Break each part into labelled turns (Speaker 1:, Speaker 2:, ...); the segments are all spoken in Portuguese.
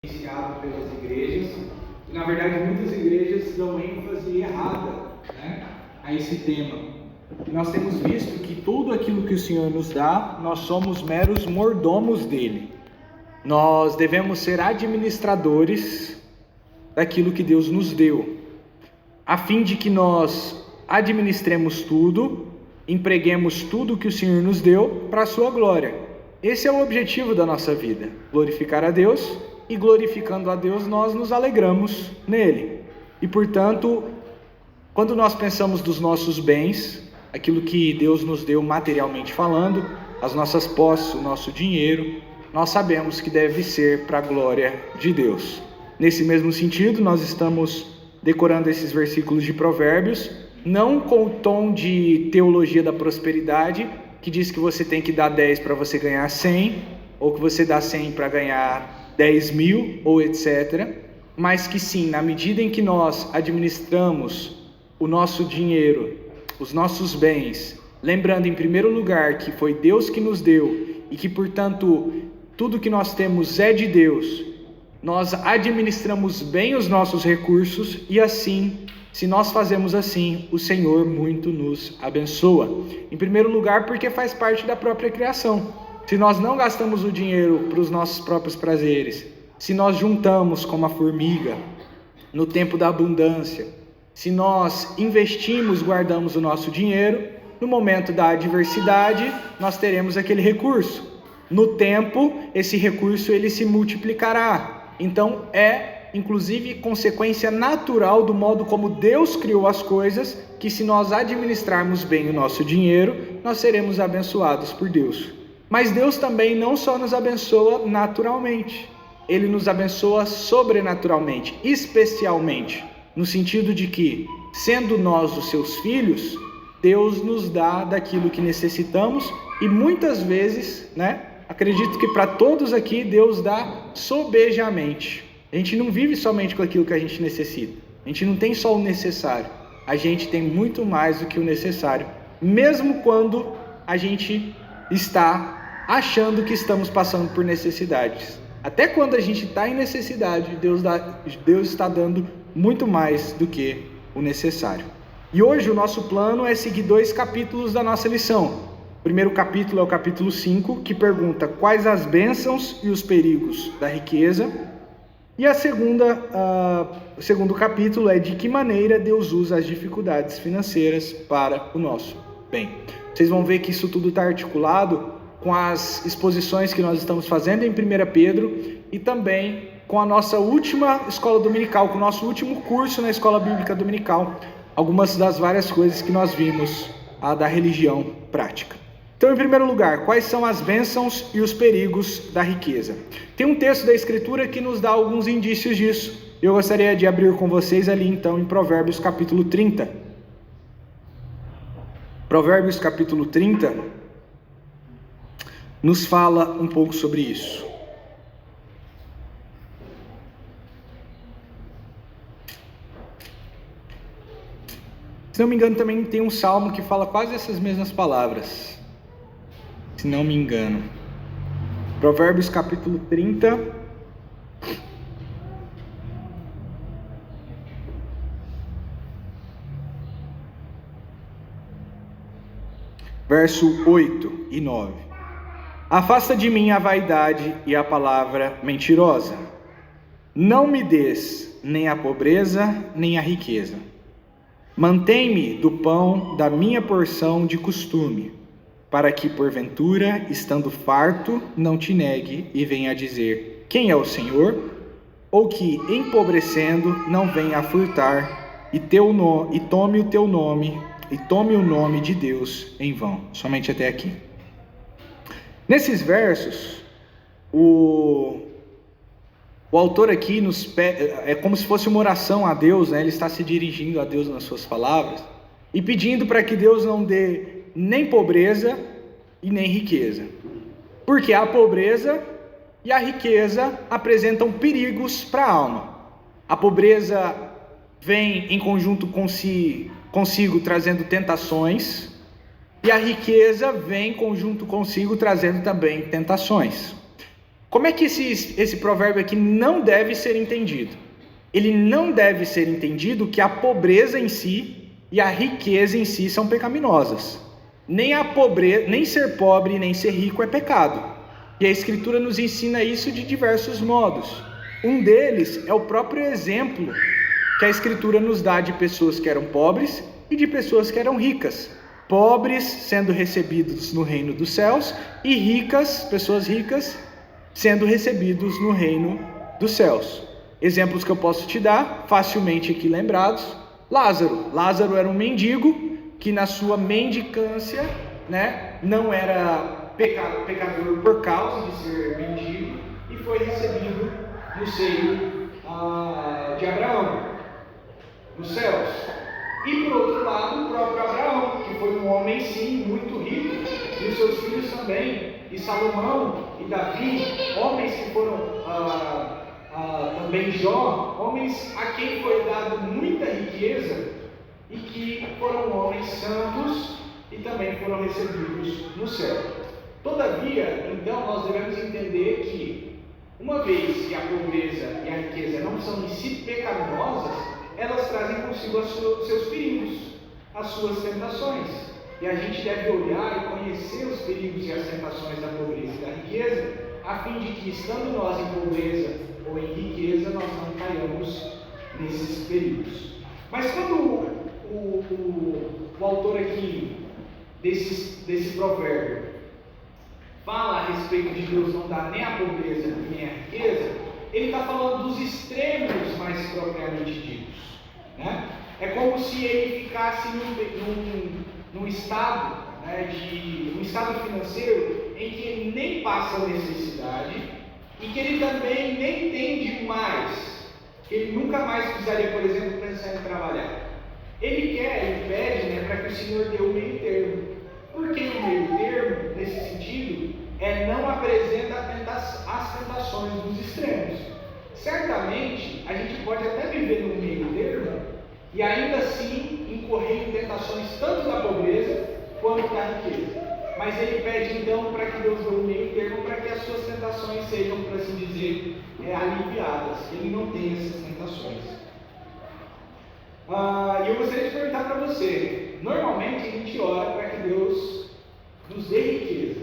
Speaker 1: iniciado pelas igrejas, e na verdade muitas igrejas dão ênfase errada, né, a esse tema. E nós temos visto que tudo aquilo que o Senhor nos dá, nós somos meros mordomos dele. Nós devemos ser administradores daquilo que Deus nos deu, a fim de que nós administremos tudo, empreguemos tudo que o Senhor nos deu para a sua glória. Esse é o objetivo da nossa vida, glorificar a Deus, e glorificando a Deus nós nos alegramos nele. E portanto, quando nós pensamos dos nossos bens, aquilo que Deus nos deu materialmente falando, as nossas posses, o nosso dinheiro, nós sabemos que deve ser para a glória de Deus. Nesse mesmo sentido, nós estamos decorando esses versículos de Provérbios, não com o tom de teologia da prosperidade, que diz que você tem que dar 10 para você ganhar 100, ou que você dá 100 para ganhar 10 mil, ou etc. Mas que sim, na medida em que nós administramos o nosso dinheiro, os nossos bens, lembrando em primeiro lugar que foi Deus que nos deu, e que portanto tudo que nós temos é de Deus, nós administramos bem os nossos recursos, e assim, se nós fazemos assim, o Senhor muito nos abençoa. Em primeiro lugar, porque faz parte da própria criação. Se nós não gastamos o dinheiro para os nossos próprios prazeres, se nós juntamos como a formiga no tempo da abundância, se nós investimos, guardamos o nosso dinheiro, no momento da adversidade, nós teremos aquele recurso. No tempo, esse recurso ele se multiplicará. Então inclusive consequência natural do modo como Deus criou as coisas, que se nós administrarmos bem o nosso dinheiro, nós seremos abençoados por Deus. Mas Deus também não só nos abençoa naturalmente, Ele nos abençoa sobrenaturalmente, especialmente, no sentido de que, sendo nós os seus filhos, Deus nos dá daquilo que necessitamos, e muitas vezes, acredito que para todos aqui, Deus dá sobejamente. A gente não vive somente com aquilo que a gente necessita. A gente não tem só o necessário. A gente tem muito mais do que o necessário. Mesmo quando a gente está achando que estamos passando por necessidades. Até quando a gente está em necessidade, Deus está dando muito mais do que o necessário. E hoje o nosso plano é seguir 2 capítulos da nossa lição. O primeiro capítulo é o capítulo 5, que pergunta quais as bênçãos e os perigos da riqueza. E o segundo capítulo é de que maneira Deus usa as dificuldades financeiras para o nosso bem. Vocês vão ver que isso tudo está articulado com as exposições que nós estamos fazendo em 1 Pedro e também com a nossa última escola dominical, com o nosso último curso na escola bíblica dominical, algumas das várias coisas que nós vimos da religião prática. Então, em primeiro lugar, quais são as bênçãos e os perigos da riqueza? Tem um texto da Escritura que nos dá alguns indícios disso. Eu gostaria de abrir com vocês ali, então, em Provérbios capítulo 30. Provérbios capítulo 30 nos fala um pouco sobre isso. Se não me engano, também tem um salmo que fala quase essas mesmas palavras. Se não me engano. Provérbios capítulo 30. Verso 8 e 9. Afasta de mim a vaidade e a palavra mentirosa. Não me des nem a pobreza, nem a riqueza. Mantém-me do pão da minha porção de costume, para que, porventura, estando farto, não te negue e venha a dizer, quem é o Senhor? Ou que, empobrecendo, não venha a furtar e tome o teu nome, e tome o nome de Deus em vão. Somente até aqui. Nesses versos, o autor aqui é como se fosse uma oração a Deus, Ele está se dirigindo a Deus nas suas palavras e pedindo para que Deus não dê nem pobreza e nem riqueza, porque a pobreza e a riqueza apresentam perigos para a alma. A pobreza vem em conjunto consigo trazendo tentações, e a riqueza vem em conjunto consigo trazendo também tentações. Como é que esse provérbio aqui não deve ser entendido? Ele não deve ser entendido que a pobreza em si e a riqueza em si são pecaminosas. Nem ser pobre, nem ser rico é pecado. E a Escritura nos ensina isso de diversos modos. Um deles é o próprio exemplo que a Escritura nos dá de pessoas que eram pobres e de pessoas que eram ricas. Pobres sendo recebidos no reino dos céus e ricas, pessoas ricas, sendo recebidos no reino dos céus. Exemplos que eu posso te dar, facilmente aqui lembrados: Lázaro era um mendigo que na sua mendicância, não era pecador por causa de ser mendigo e foi recebido no seio de Abraão, nos céus. E por outro lado, o próprio Abraão, que foi um homem sim muito rico, e os seus filhos também, e Salomão e Davi, homens que foram também Jó, homens a quem foi dado muita riqueza e que foram homens santos e também foram recebidos no céu. Todavia, então, nós devemos entender que, uma vez que a pobreza e a riqueza não são em si pecaminosas, elas trazem consigo os seus perigos, as suas tentações. E a gente deve olhar e conhecer os perigos e as tentações da pobreza e da riqueza, a fim de que, estando nós em pobreza ou em riqueza, nós não caiamos nesses perigos. Mas quando o autor aqui desse provérbio fala a respeito de Deus não dar nem a pobreza nem a riqueza, ele está falando dos extremos mais propriamente ditos, É como se ele ficasse num estado, um estado financeiro em que ele nem passa necessidade e que ele também nem tem demais, que ele nunca mais precisaria, por exemplo, pensar em trabalhar. Ele pede para que o Senhor dê o meio termo. Por que o meio termo, nesse sentido, não apresenta as tentações dos extremos? Certamente, a gente pode até viver no meio termo e ainda assim incorrer em tentações tanto da pobreza quanto da riqueza. Mas ele pede então para que Deus dê um meio termo para que as suas tentações sejam, por assim dizer, aliviadas. Ele não tem essas tentações. E eu gostaria de perguntar para você: normalmente a gente ora para que Deus nos dê riqueza,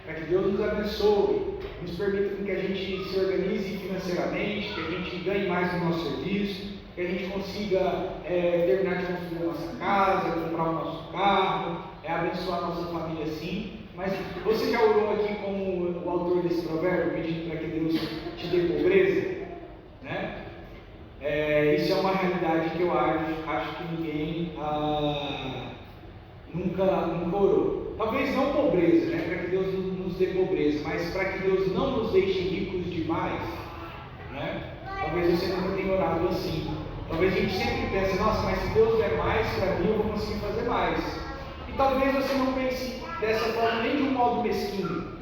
Speaker 1: para que Deus nos abençoe, nos permita que a gente se organize financeiramente, que a gente ganhe mais no nosso serviço, que a gente consiga terminar de construir a nossa casa, comprar o nosso carro, abençoar a nossa família sim. Mas você já orou aqui como o autor desse provérbio, pedindo para que Deus te dê pobreza? Isso é uma realidade que eu acho que ninguém nunca orou. Talvez não pobreza, para que Deus nos dê pobreza, mas para que Deus não nos deixe ricos demais, Talvez você nunca tenha orado assim. Talvez a gente sempre pense: nossa, mas se Deus der mais para mim, eu vou conseguir fazer mais. E talvez você não pense dessa forma nem de um modo mesquinho,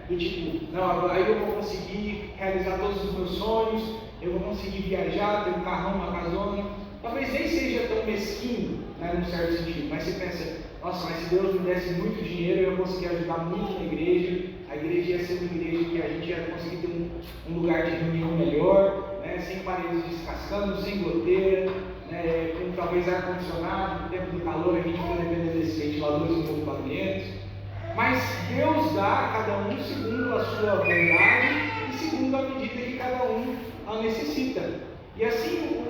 Speaker 1: do tipo, não, aí eu vou conseguir realizar todos os meus sonhos, eu vou conseguir viajar, ter um carrão, uma casona. Talvez nem seja tão mesquinho, num certo sentido, mas você pensa: nossa, mas se Deus me desse muito dinheiro, eu ia conseguir ajudar muito na igreja, a igreja ia ser uma igreja que a gente ia conseguir ter um lugar de reunião melhor, sem paredes descascando, sem goteira, com talvez ar-condicionado. No tempo do calor a gente vai depender desses ventiladores um pouco barulhentos. Mas Deus dá a cada um segundo a sua bondade e segundo a medida que cada um a necessita. E assim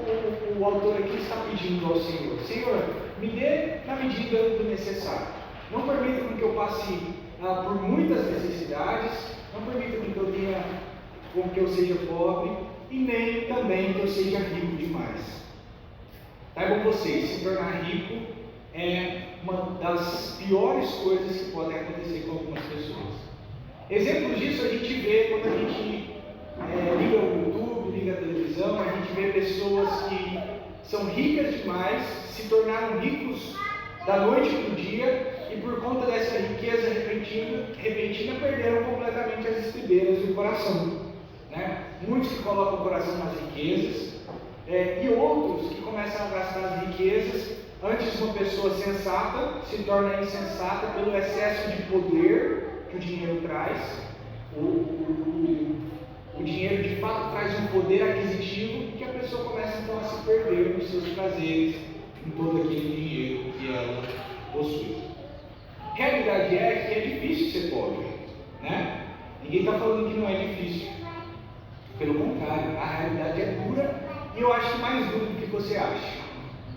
Speaker 1: o autor aqui está pedindo ao Senhor: Senhor, me dê na medida do necessário. Não permita que eu passe por muitas necessidades, não permita que eu seja pobre, e nem também que eu seja rico demais. Saibam vocês, se tornar rico é uma das piores coisas que podem acontecer com algumas pessoas. Exemplos disso a gente vê quando a gente liga o YouTube, liga a televisão, a gente vê pessoas que são ricas demais, se tornaram ricos da noite para o dia, e por conta dessa riqueza repentina perderam completamente as estribeiras do coração. Muitos que colocam o coração nas riquezas, e outros que começam a gastar as riquezas. Antes, uma pessoa sensata se torna insensata pelo excesso de poder que o dinheiro traz. O dinheiro de fato traz um poder aquisitivo que a pessoa começa então a se perder nos seus prazeres, em todo aquele dinheiro que ela possui. A realidade é que é difícil ser pobre, né? Ninguém está falando que não é difícil. Pelo contrário, a realidade é dura e eu acho mais dura do que você acha.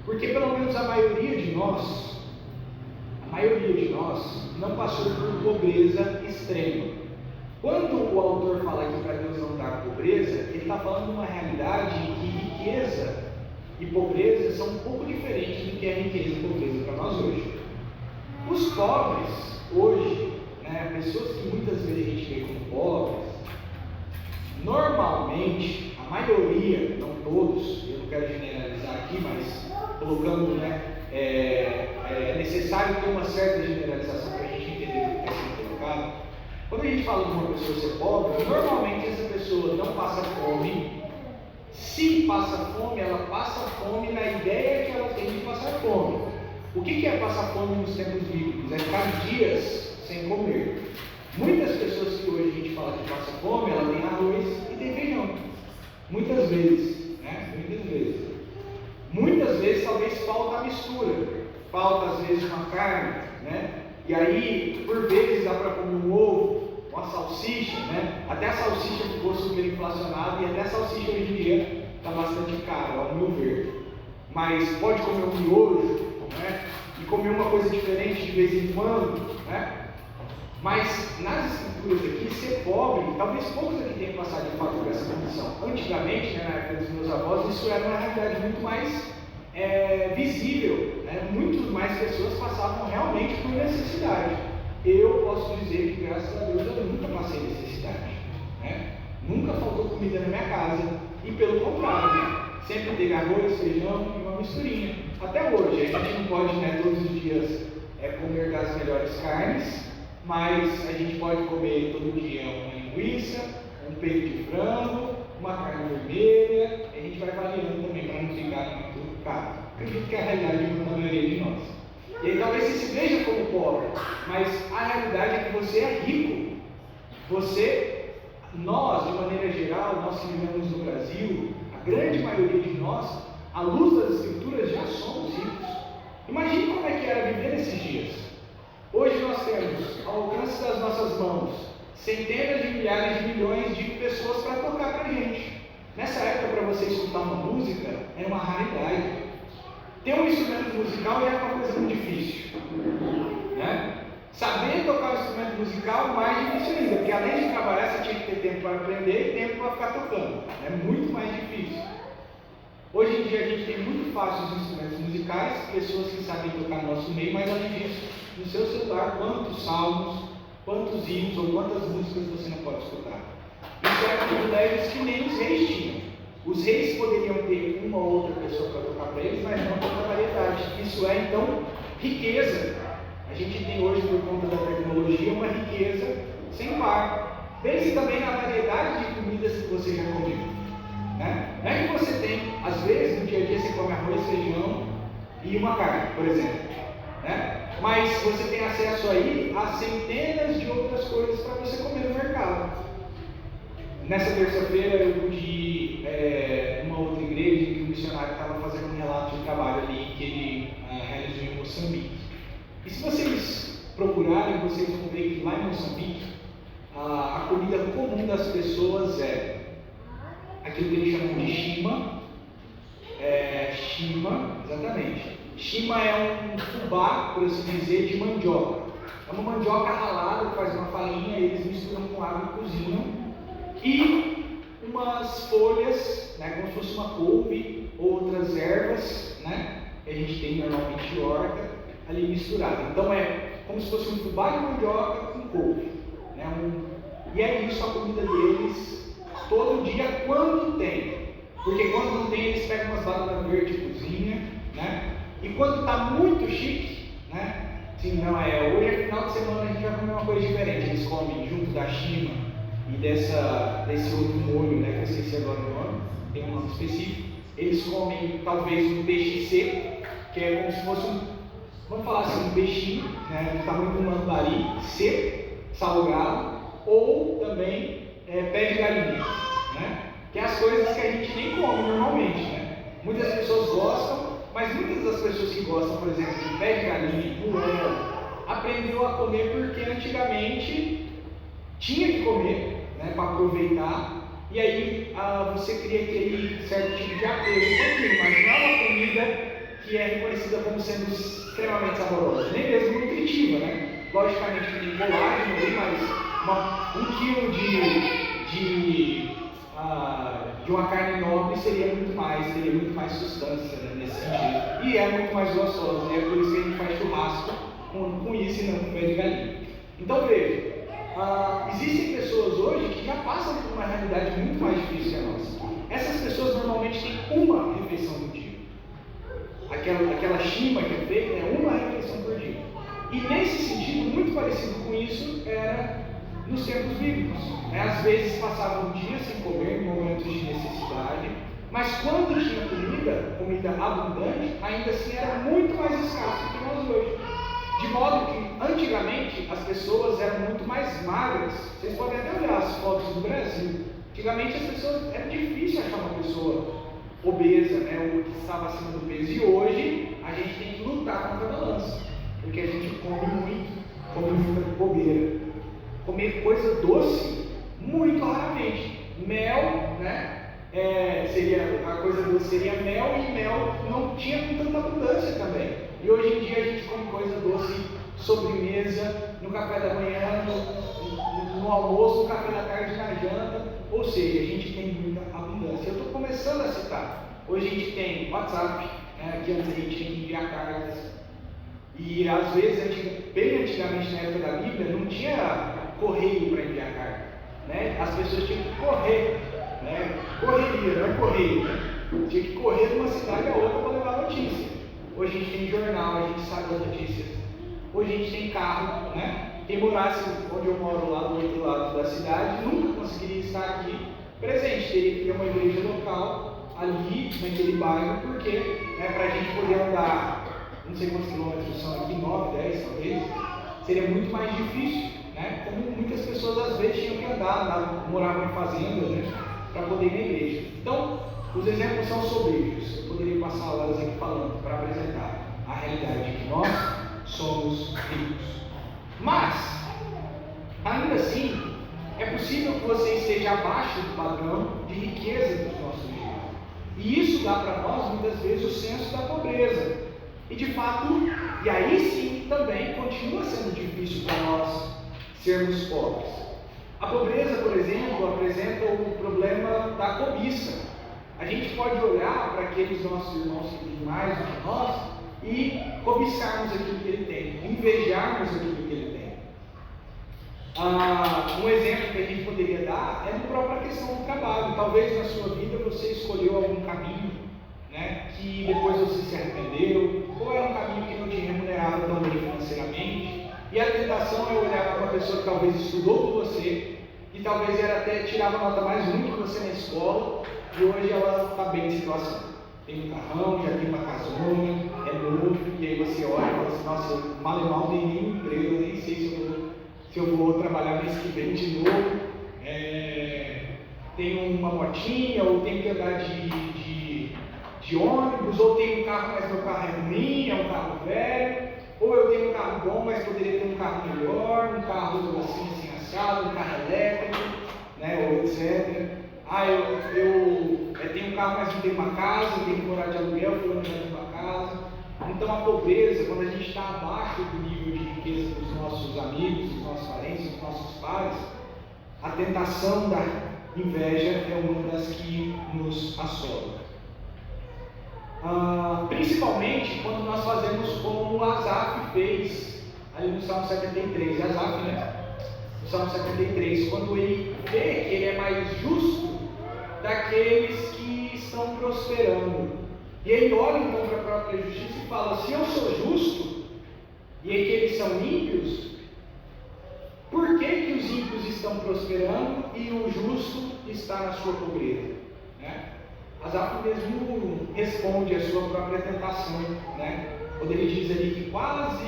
Speaker 1: Porque pelo menos a maioria de nós não passou por pobreza extrema. Quando o autor fala aqui para Deus não dar pobreza, ele está falando de uma realidade em que riqueza e pobreza são um pouco diferentes do que é riqueza e pobreza para nós hoje. Os pobres hoje, né, pessoas que muitas vezes a gente vê como pobres, normalmente, a maioria, não todos, eu não quero generalizar aqui, mas colocando, né, é necessário ter uma certa generalização para a gente entender o que está sendo colocado. Quando a gente fala de uma pessoa ser pobre, normalmente essa pessoa não passa fome. Se passa fome, ela passa fome na ideia que ela tem de passar fome. O que é passar fome nos tempos bíblicos? É ficar dias sem comer. Muitas pessoas que hoje a gente fala que passa fome, ela tem arroz e tem feijão. Muitas vezes, né? Muitas vezes talvez falta a mistura. Falta às vezes uma carne, né? E aí, por vezes, dá para comer um ovo, uma salsicha, né? Até a salsicha ficou super inflacionada e até a salsicha hoje em dia está bastante cara, ao meu ver. Mas pode comer um miojo, né? E comer uma coisa diferente de vez em quando, né? Mas nas escrituras aqui, ser pobre, talvez poucos aqui tenham passado de fato por essa condição. Antigamente, né, na época dos meus avós, isso era uma realidade muito mais visível, né? Muitas mais pessoas passavam realmente por necessidade. Eu posso dizer que, graças a Deus, eu nunca passei necessidade, né? Nunca faltou comida na minha casa, e pelo contrário, né? Sempre teve arroz, feijão e uma misturinha. Até hoje, a gente não pode, né, todos os dias comer das melhores carnes, mas a gente pode comer todo dia uma linguiça, um peito de frango, uma carne vermelha, e a gente vai variando também para não ficar muito caro. Acredito que é a realidade da maioria de nós. E aí talvez você se veja como pobre, mas a realidade é que você é rico. Nós, de maneira geral, nós que vivemos no Brasil, a grande maioria de nós, à luz das escrituras, já somos ricos. Imagine como é que era viver nesses dias. Hoje nós temos, ao alcance das nossas mãos, centenas de milhares de milhões de pessoas para tocar para a gente. Nessa época, para você escutar uma música, era uma raridade. Ter um instrumento musical era uma coisa muito difícil, né? Saber tocar um instrumento musical, mais difícil ainda, porque além de trabalhar, você tinha que ter tempo para aprender e tempo para ficar tocando. É muito mais difícil. Hoje em dia a gente tem muito fácil os instrumentos musicais, pessoas que sabem tocar no nosso meio, mas além disso, no seu celular, quantos salmos, quantos hinos ou quantas músicas você não pode escutar. Isso eram privilégios que nem os reis tinham. Os reis poderiam ter uma ou outra pessoa para tocar para eles, mas não tanta variedade. Isso é então riqueza. A gente tem hoje, por conta da tecnologia, uma riqueza sem par. Pense também na variedade de comidas que você já comeu, né? Não é que você tem, às vezes, no dia a dia você come arroz, feijão e uma carne, por exemplo, né? Mas você tem acesso aí a centenas de outras coisas para você comer no mercado. Nessa terça-feira eu pude ir numa outra igreja que o missionário estava fazendo um relato de trabalho ali que ele realizou em Moçambique. E se vocês procurarem, vocês vão ver que lá em Moçambique a comida comum das pessoas é aquilo que eles chamam de shima. Exatamente. Shima é um fubá, por assim dizer, de mandioca. É uma mandioca ralada que faz uma farinha, eles misturam com água e cozinham. E umas folhas, né, como se fosse uma couve, outras ervas, né, que a gente tem normalmente de horta, ali misturada. Então é como se fosse um fubá de mandioca com couve, né, e é isso a comida deles todo dia quando tem, porque quando não tem eles pegam umas bananas verdes e cozinha, né, e quando está muito chique, né, assim, não hoje é final de semana a gente vai comer uma coisa diferente, eles comem junto da shima e desse outro molho, né, que eu esqueci agora o nome, tem um nome específico. Eles comem talvez um peixe seco, que é como se fosse vamos falar assim, um peixinho, né, do tamanho de um lambari, seco, salgado, ou também pé de galinha, né? Que é as coisas que a gente nem come normalmente, né? Muitas pessoas gostam, mas muitas das pessoas que gostam, por exemplo, de pé de galinha, de moela, aprendeu a comer porque antigamente tinha que comer, né, para aproveitar, e aí você cria aquele certo tipo de apego um pouquinho, mas não é uma comida que é reconhecida como sendo extremamente saborosa, nem mesmo nutritiva, né? Logicamente que tem colágeno ali, mas 1 quilo de uma carne nobre teria muito mais substância, né, nesse sentido. E é muito mais gostoso, né? Por isso que a gente faz churrasco com isso e não com pé de galinha. Então veja, existem pessoas hoje que já passam por uma realidade muito mais difícil que a nossa. Essas pessoas normalmente têm uma refeição por dia. Aquela shima que é feita é uma refeição por dia. E nesse sentido, muito parecido com isso, era nos tempos bíblicos. Às vezes passavam um dia sem comer, em momentos de necessidade, mas quando tinha comida abundante, ainda assim era muito mais escasso do que nós hoje. De modo que, antigamente, as pessoas eram muito mais magras. Vocês podem até olhar as fotos do Brasil. Antigamente, as pessoas, era difícil achar uma pessoa obesa, né, ou que estava acima do peso. E hoje, a gente tem que lutar contra a balança, porque a gente come muita bobeira. Comer coisa doce, muito raramente. Mel, né? A coisa doce seria mel, e mel não tinha com tanta abundância também. E hoje em dia a gente come coisa doce, sobremesa, no café da manhã, no almoço, no café da tarde, na janta. Ou seja, a gente tem muita abundância. Eu estou começando a citar. Hoje a gente tem WhatsApp, né, que antes a gente tinha que enviar cartas. E às vezes, bem antigamente na época da Bíblia, não tinha correio para enviar carta, né? As pessoas tinham que correr, né? Correria, não é correio, né? Tinha que correr de uma cidade a outra para levar notícia. Hoje a gente tem jornal, a gente sabe as notícias. Hoje a gente tem carro, né? Quem morasse onde eu moro, lá do outro lado da cidade, nunca conseguiria estar aqui presente. Teria que ter uma igreja local ali, naquele bairro, porque, né, para a gente poder andar, não sei quantos quilômetros são aqui, 9, 10 talvez, seria muito mais difícil, né? Como muitas pessoas às vezes tinham que andar, moravam em fazendas, né, para poder ir na igreja. Então, os exemplos são soberbos. Eu poderia passar horas aqui falando para apresentar a realidade de que nós somos ricos. Mas, ainda assim, é possível que você esteja abaixo do padrão de riqueza dos nossos dias. E isso dá para nós, muitas vezes, o senso da pobreza. E de fato, e aí sim, também continua sendo difícil para nós sermos pobres. A pobreza, por exemplo, apresenta o problema da cobiça. A gente pode olhar para aqueles nossos irmãos que têm mais do que nós e cobiçarmos aquilo que ele tem, invejarmos aquilo que ele tem. Um exemplo que a gente poderia dar é na própria questão do trabalho. Talvez na sua vida você escolheu algum caminho, né, que depois você se arrependeu, ou era um caminho que não te remunerava tão bem financeiramente, e a tentação é olhar para uma pessoa que talvez estudou com você, e talvez ela até tirava nota mais ruim que você na escola, e hoje ela está bem em situação. Tem um carrão, já tem uma casona, é novo, e aí você olha e fala assim: nossa, mal e mal nem nenhum emprego, eu nem sei se eu vou trabalhar mês que vem de novo. Tenho uma motinha, ou tenho que andar de ônibus, ou tenho um carro, mas meu carro é ruim, é um carro velho, ou eu tenho um carro bom, mas poderia ter um carro melhor, um carro assim assado, um carro elétrico, né, ou etc. Eu tenho um carro, mas não tenho uma casa, eu tenho que morar de aluguel, eu não tenho uma casa. Então a pobreza, quando a gente está abaixo do nível de riqueza dos nossos amigos, dos nossos parentes, dos nossos pais, a tentação da inveja é uma das que nos assola. Principalmente quando nós fazemos como Asaf fez ali no Salmo 73, Asaf, né? No Salmo 73, quando ele vê que ele é mais justo daqueles que estão prosperando, e ele olha então para a própria justiça e fala: se eu sou justo e aqueles são ímpios, por que os ímpios estão prosperando e o justo está na sua pobreza? Né? Asaf mesmo responde à sua própria tentação, né? Quando ele diz ali que quase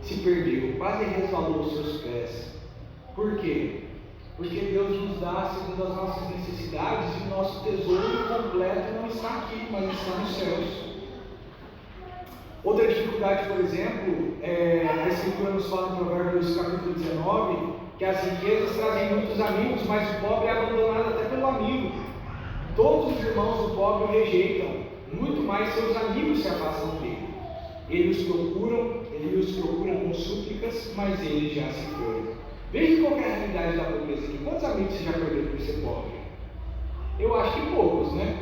Speaker 1: se perdeu, quase resvalou os seus pés. Por quê? porque Deus nos dá segundo as nossas necessidades e o nosso tesouro completo não está aqui, mas está nos céus. Outra dificuldade, por exemplo, a Escritura nos fala em Provérbios capítulo 19, que as riquezas trazem muitos amigos, mas o pobre é abandonado até pelo amigo. Todos os irmãos do pobre o rejeitam, muito mais seus amigos se afastam dele. Ele os procura com súplicas, mas ele já se foi. Veja qual é a realidade da pobreza aqui. Quantos amigos você já perdeu por ser pobre? Eu acho que poucos, né?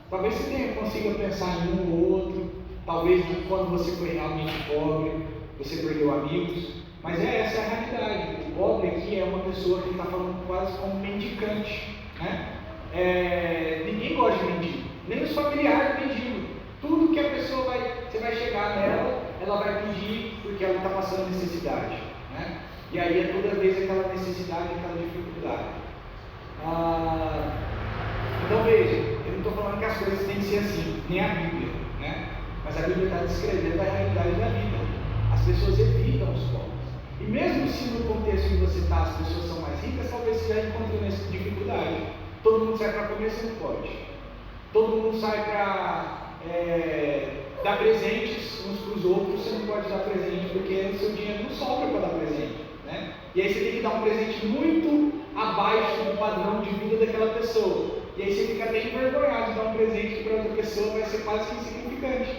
Speaker 1: Talvez você consiga pensar em um ou outro. Talvez quando você foi realmente pobre, você perdeu amigos. Mas essa é a realidade. O pobre aqui é uma pessoa que está falando quase como um mendicante, né? Ninguém gosta de mendigo, nem os familiares mendigam. Tudo que a pessoa você vai chegar nela, ela vai pedir porque ela está passando necessidade, né? E aí é toda vez aquela necessidade, aquela dificuldade. Então veja, eu não estou falando que as coisas têm que ser assim, nem a Bíblia, né? Mas a Bíblia está descrevendo a realidade da vida. As pessoas evitam os pobres. E mesmo se no contexto em que você está as pessoas são mais ricas, talvez você já encontre essa dificuldade. Todo mundo sai para comer, você não pode. Todo mundo sai para dar presentes uns para os outros, você não pode dar presente porque o seu dinheiro não sobra para dar presente, né? E aí você tem que dar um presente muito abaixo do padrão de vida daquela pessoa. E aí você fica até envergonhado de dar um presente que para outra pessoa vai ser quase que insignificante,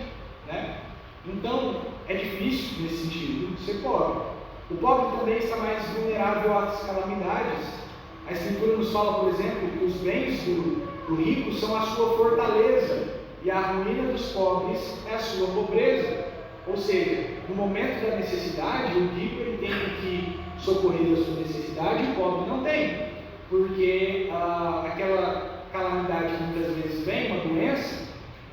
Speaker 1: né? Então é difícil nesse sentido ser pobre. O pobre também está mais vulnerável às calamidades. A Escritura nos fala, por exemplo, que os bens do rico são a sua fortaleza e a ruína dos pobres é a sua pobreza. Ou seja, no momento da necessidade, o rico ele tem que socorrer a sua necessidade e o pobre não tem, porque aquela calamidade que muitas vezes vem, uma doença,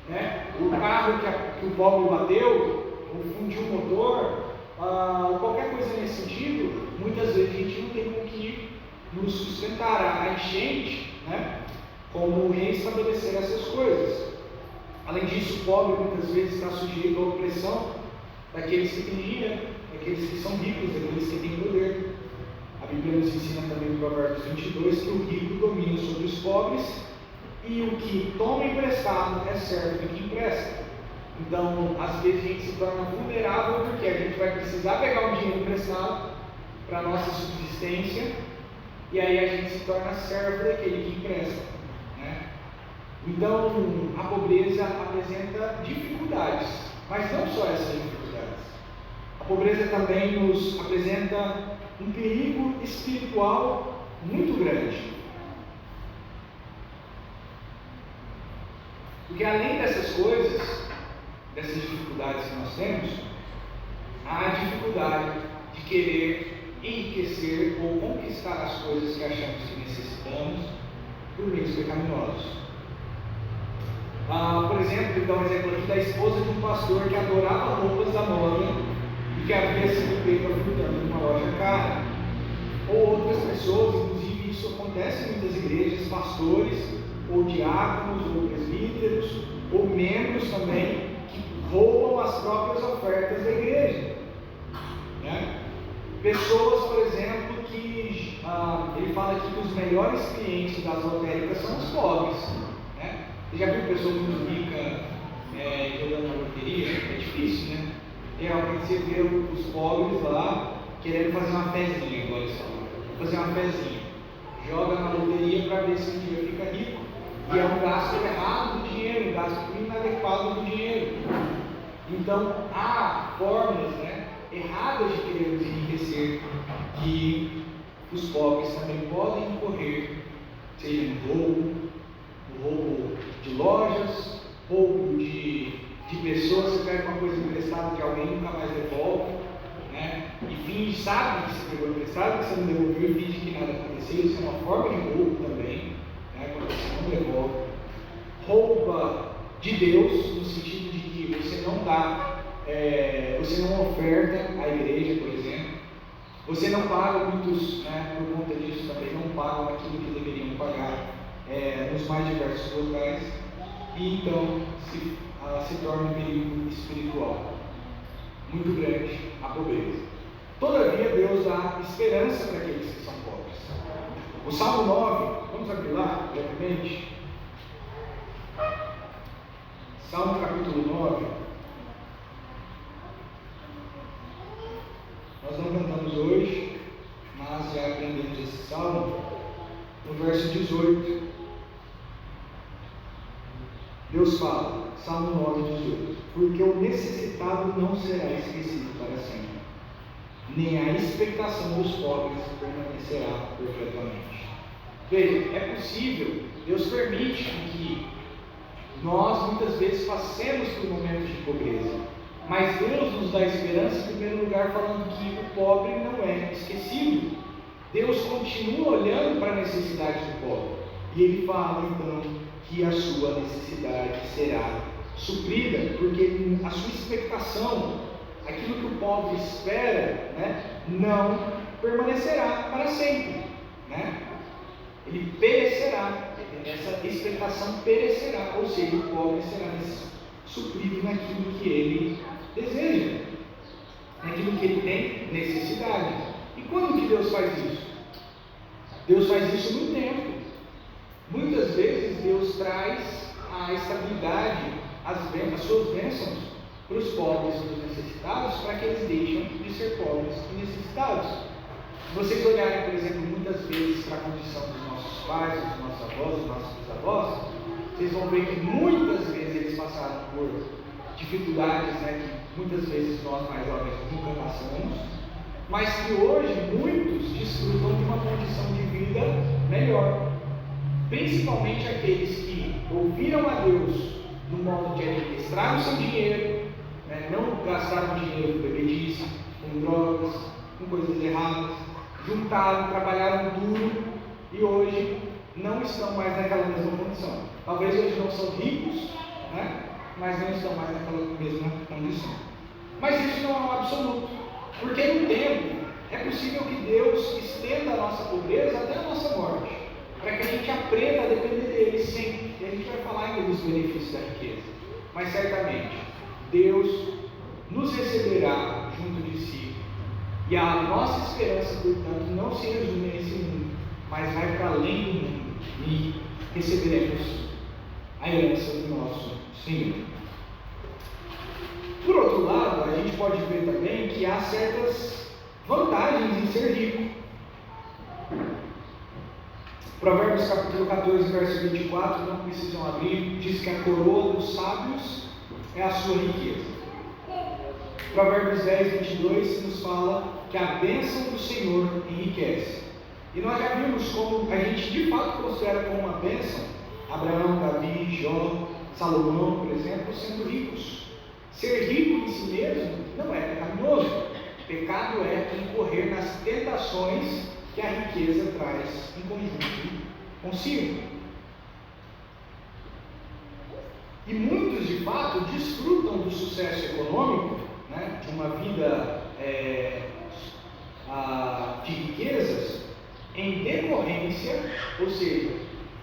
Speaker 1: né? O carro que o pobre bateu, ou fundiu o motor, qualquer coisa nesse sentido, muitas vezes a gente não tem com que nos sustentar. A enchente, né? Como reestabelecer essas coisas. Além disso, o pobre muitas vezes está sujeito à opressão daqueles que têm dinheiro, daqueles que são ricos, daqueles que têm poder. A Bíblia nos ensina também no Provérbios 22 que o rico domina sobre os pobres e o que toma emprestado é servo do que empresta. Então, às vezes a gente se torna vulnerável porque a gente vai precisar pegar um dinheiro emprestado para a nossa subsistência e aí a gente se torna servo daquele que empresta, né? Então, a pobreza apresenta dificuldades, mas não só essas dificuldades. A pobreza também nos apresenta um perigo espiritual muito grande. Porque além dessas coisas, dessas dificuldades que nós temos, há a dificuldade de querer enriquecer ou conquistar as coisas que achamos que necessitamos por meios pecaminosos. Por exemplo, vou dar um exemplo aqui da esposa de um pastor que adorava roupas da moda e que havia sido pega furtando numa loja cara. Ou outras pessoas, inclusive isso acontece em muitas igrejas, pastores, ou diáconos, ou presbíteros, ou membros também, que roubam as próprias ofertas da igreja, né? Pessoas, por exemplo, que ele fala aqui que os melhores clientes das lotéricas são os pobres, né? Você já viu pessoa muito rica jogando na loteria? É difícil, né? Realmente você vê os pobres lá querendo fazer uma fezinha, igual eles falam. Fazer uma fezinha. Joga na loteria para ver se um dia fica rico. E é um gasto errado do dinheiro, um gasto inadequado do dinheiro. Então, há formas, né, erradas de querermos enriquecer que os pobres também podem incorrer, seja no roubo de lojas, roubo de pessoas. Você pega uma coisa emprestada que alguém nunca mais devolve, né? E finge, sabe que você pegou emprestado, que você não devolveu, e finge que nada aconteceu. Isso é uma forma de roubo também, né? Quando você não devolve. Rouba de Deus, no sentido de que você não dá, você não oferta à igreja, por exemplo. Você não paga, muitos, né, por conta disso também não pagam aquilo que deveriam pagar nos mais diversos locais, e então se torna um perigo espiritual muito grande a pobreza. Todavia, Deus dá esperança para aqueles que são pobres. O Salmo 9, vamos abrir lá, brevemente. Salmo capítulo 9. Nós não cantamos hoje, mas já aprendemos esse salmo no verso 18. Deus fala, Salmo 9, 18: porque o necessitado não será esquecido para sempre, nem a expectação dos pobres permanecerá perpetuamente. Veja, é possível, Deus permite que nós muitas vezes passemos por momentos de pobreza, mas Deus nos dá esperança em primeiro lugar, falando que o pobre não é esquecido. Deus continua olhando para a necessidade do pobre, e Ele fala então que a sua necessidade será suprida, porque a sua expectação, aquilo que o pobre espera, não permanecerá para sempre, ele perecerá, essa expectação perecerá, ou seja, o pobre será suprido naquilo que ele deseja, naquilo que ele tem necessidade. E quando que Deus faz isso? Deus faz isso no tempo. Muitas vezes Deus traz a estabilidade, as suas bênçãos para os pobres e os necessitados, para que eles deixem de ser pobres e necessitados. Se vocês olharem, por exemplo, muitas vezes para a condição dos nossos pais, dos nossos avós, dos nossos bisavós, vocês vão ver que muitas vezes eles passaram por dificuldades, que muitas vezes nós mais jovens nunca passamos, mas que hoje muitos desfrutam de uma condição de vida melhor. Principalmente aqueles que ouviram a Deus no modo de administrar o seu dinheiro, não gastaram dinheiro com bebedice, com drogas, com coisas erradas, juntaram, trabalharam duro e hoje não estão mais naquela mesma condição. Talvez hoje não são ricos, mas não estão mais naquela mesma condição. Mas isso não é um absoluto, porque no tempo é possível que Deus estenda a nossa pobreza até a nossa morte, para que a gente aprenda a depender dele sempre. E a gente vai falar ainda dos benefícios da riqueza, mas certamente Deus nos receberá junto de si, e a nossa esperança, portanto, não se resume a esse mundo, mas vai para além do mundo, e receberemos a herança do nosso Senhor. Por outro lado, a gente pode ver também que há certas vantagens em ser rico. Provérbios capítulo 14, verso 24, não precisam abrir, diz que a coroa dos sábios é a sua riqueza. Provérbios 10, 22 nos fala que a bênção do Senhor enriquece. E nós já vimos como a gente de fato considera como uma bênção Abraão, Davi, Jó, Salomão, por exemplo, sendo ricos. Ser rico em si mesmo não é pecaminoso. Pecado é incorrer nas tentações que a riqueza traz em conjunto consigo. E muitos, de fato, desfrutam do sucesso econômico, de uma vida de riquezas, em decorrência, ou seja,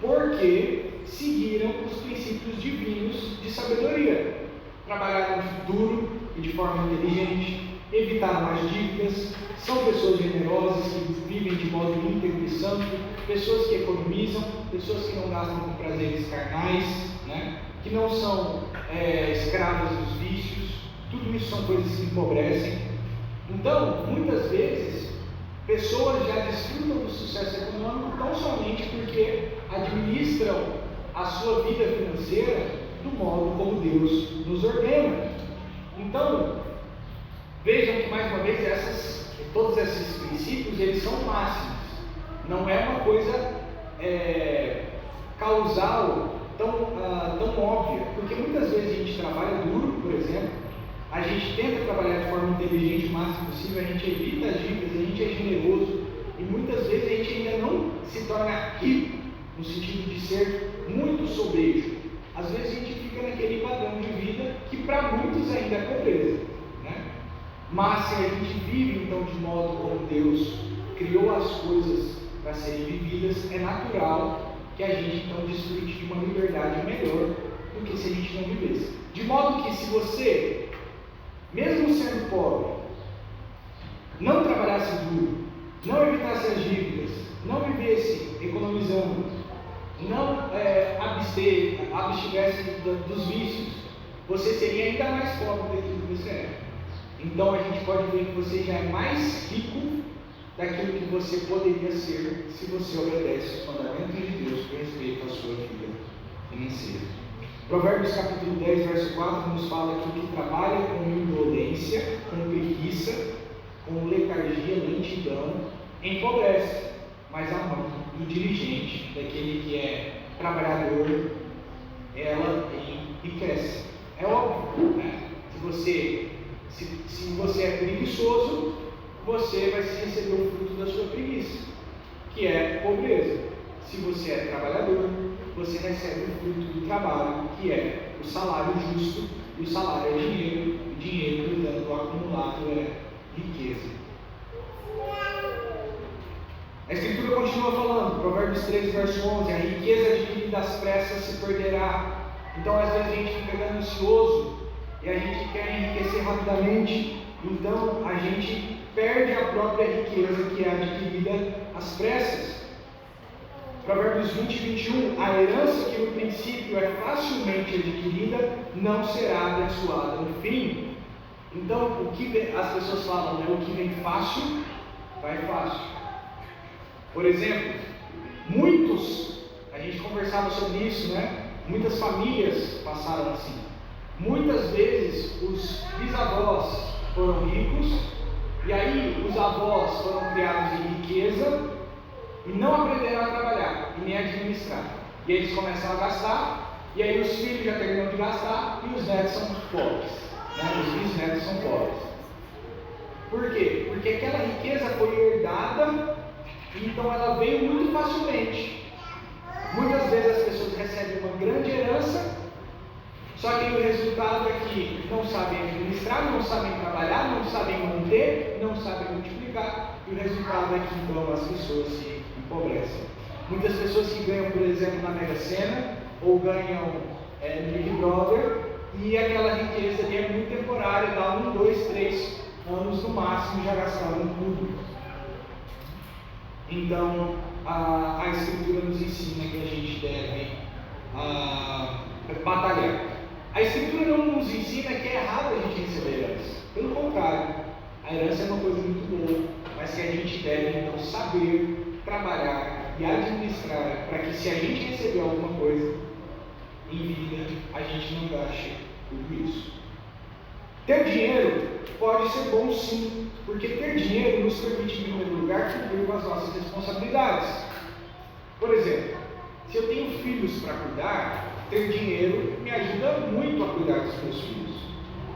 Speaker 1: porque seguiram os princípios divinos de sabedoria. Trabalharam duro e de forma inteligente, evitaram as dívidas, são pessoas generosas que vivem de modo íntegro e santo, pessoas que economizam, pessoas que não gastam com prazeres carnais, que não são escravas dos vícios. Tudo isso são coisas que empobrecem. Então, muitas vezes, pessoas já desfrutam do sucesso econômico tão somente porque administram a sua vida financeira do modo como Deus nos ordena. Então, vejam que mais uma vez todos esses princípios eles são máximos. Não é uma coisa causal tão óbvia, porque muitas vezes a gente trabalha duro, por exemplo, a gente tenta trabalhar de forma inteligente o máximo possível, a gente evita as dívidas, a gente é generoso, e muitas vezes a gente ainda não se torna rico, no sentido de ser muito sobejo. Às vezes a gente fica naquele padrão de vida que para muitos ainda é pobreza, mas se a gente vive então de modo como Deus criou as coisas para serem vividas, é natural que a gente então desfrute de uma liberdade melhor do que se a gente não vivesse. De modo que se você, mesmo sendo pobre, não trabalhasse duro, não evitasse as dívidas, não vivesse economizando, não abstivesse dos vícios, você seria ainda mais pobre daquilo que você é. Então a gente pode ver que você já é mais rico daquilo que você poderia ser se você obedece os mandamentos de Deus com respeito à sua vida financeira. Provérbios capítulo 10, verso 4 nos fala que o que trabalha com indolência, com preguiça, com letargia, lentidão, empobrece, mas a mão do diligente, daquele que é trabalhador, ela enriquece. É óbvio, né? Se você é preguiçoso, você vai receber o fruto da sua preguiça, que é pobreza. Se você é trabalhador, você recebe o fruto do trabalho, que é o salário justo, e o salário é dinheiro, e dinheiro, portanto, acumulado é riqueza. A Escritura continua falando, Provérbios 13, verso 11, a riqueza adquirida às pressas se perderá. Então, às vezes a gente fica ganancioso, e a gente quer enriquecer rapidamente, então a gente perde a própria riqueza que é adquirida às pressas. Provérbios 20 e 21, a herança que no princípio é facilmente adquirida não será abençoada no fim. Então, o que as pessoas falam, né? O que vem fácil, vai fácil. Por exemplo, a gente conversava sobre isso, né? Muitas famílias passaram assim. Muitas vezes os bisavós foram ricos, e aí os avós foram criados em riqueza, e não aprenderam a trabalhar e nem a administrar. E eles começam a gastar, e aí os filhos já terminam de gastar, e os netos são pobres, né? Os bisnetos são pobres. Por quê? Porque aquela riqueza foi herdada, então ela veio muito facilmente. Muitas vezes as pessoas recebem uma grande herança, só que o resultado é que não sabem administrar, não sabem trabalhar, não sabem manter, não sabem multiplicar, e o resultado é que então as pessoas se empobrecem. Muitas pessoas que ganham, por exemplo, na Mega Sena, ou ganham no Big Brother, e aquela riqueza ali é muito temporária, dá 1, 2, 3 anos no máximo, já gastaram tudo. Então, a Escritura nos ensina que a gente deve batalhar. A Escritura não nos ensina que é errado a gente receber herança. Pelo contrário, a herança é uma coisa muito boa, mas que a gente deve então saber trabalhar e administrar para que, se a gente receber alguma coisa em vida, a gente não gaste tudo isso. Ter dinheiro pode ser bom sim, porque ter dinheiro nos permite, em primeiro lugar, cumprir com as nossas responsabilidades. Por exemplo, se eu tenho filhos para cuidar, ter dinheiro me ajuda muito a cuidar dos meus filhos,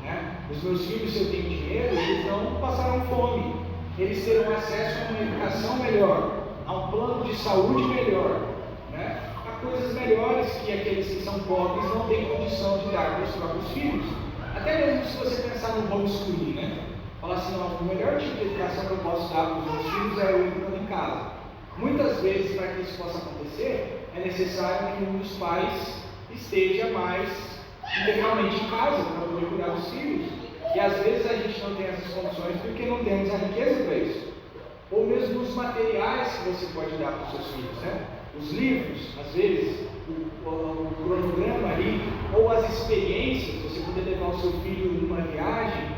Speaker 1: né? Os meus filhos, se eu tenho dinheiro, eles não passarão fome, eles terão acesso a uma educação melhor, a um plano de saúde melhor, né? A coisas melhores que aqueles que são pobres não têm condição de dar para os próprios filhos. Até mesmo se você pensar no homeschooling, né? Falar assim, não, o melhor tipo de educação que eu posso dar para os meus filhos é eu entrando em casa. Muitas vezes, para que isso possa acontecer, é necessário que um dos pais esteja mais integralmente em casa para poder cuidar dos filhos. E às vezes a gente não tem essas condições porque não temos a riqueza para isso. Ou mesmo os materiais que você pode dar para os seus filhos, né? Os livros, às vezes, o cronograma ali, ou as experiências, você poder levar o seu filho numa viagem,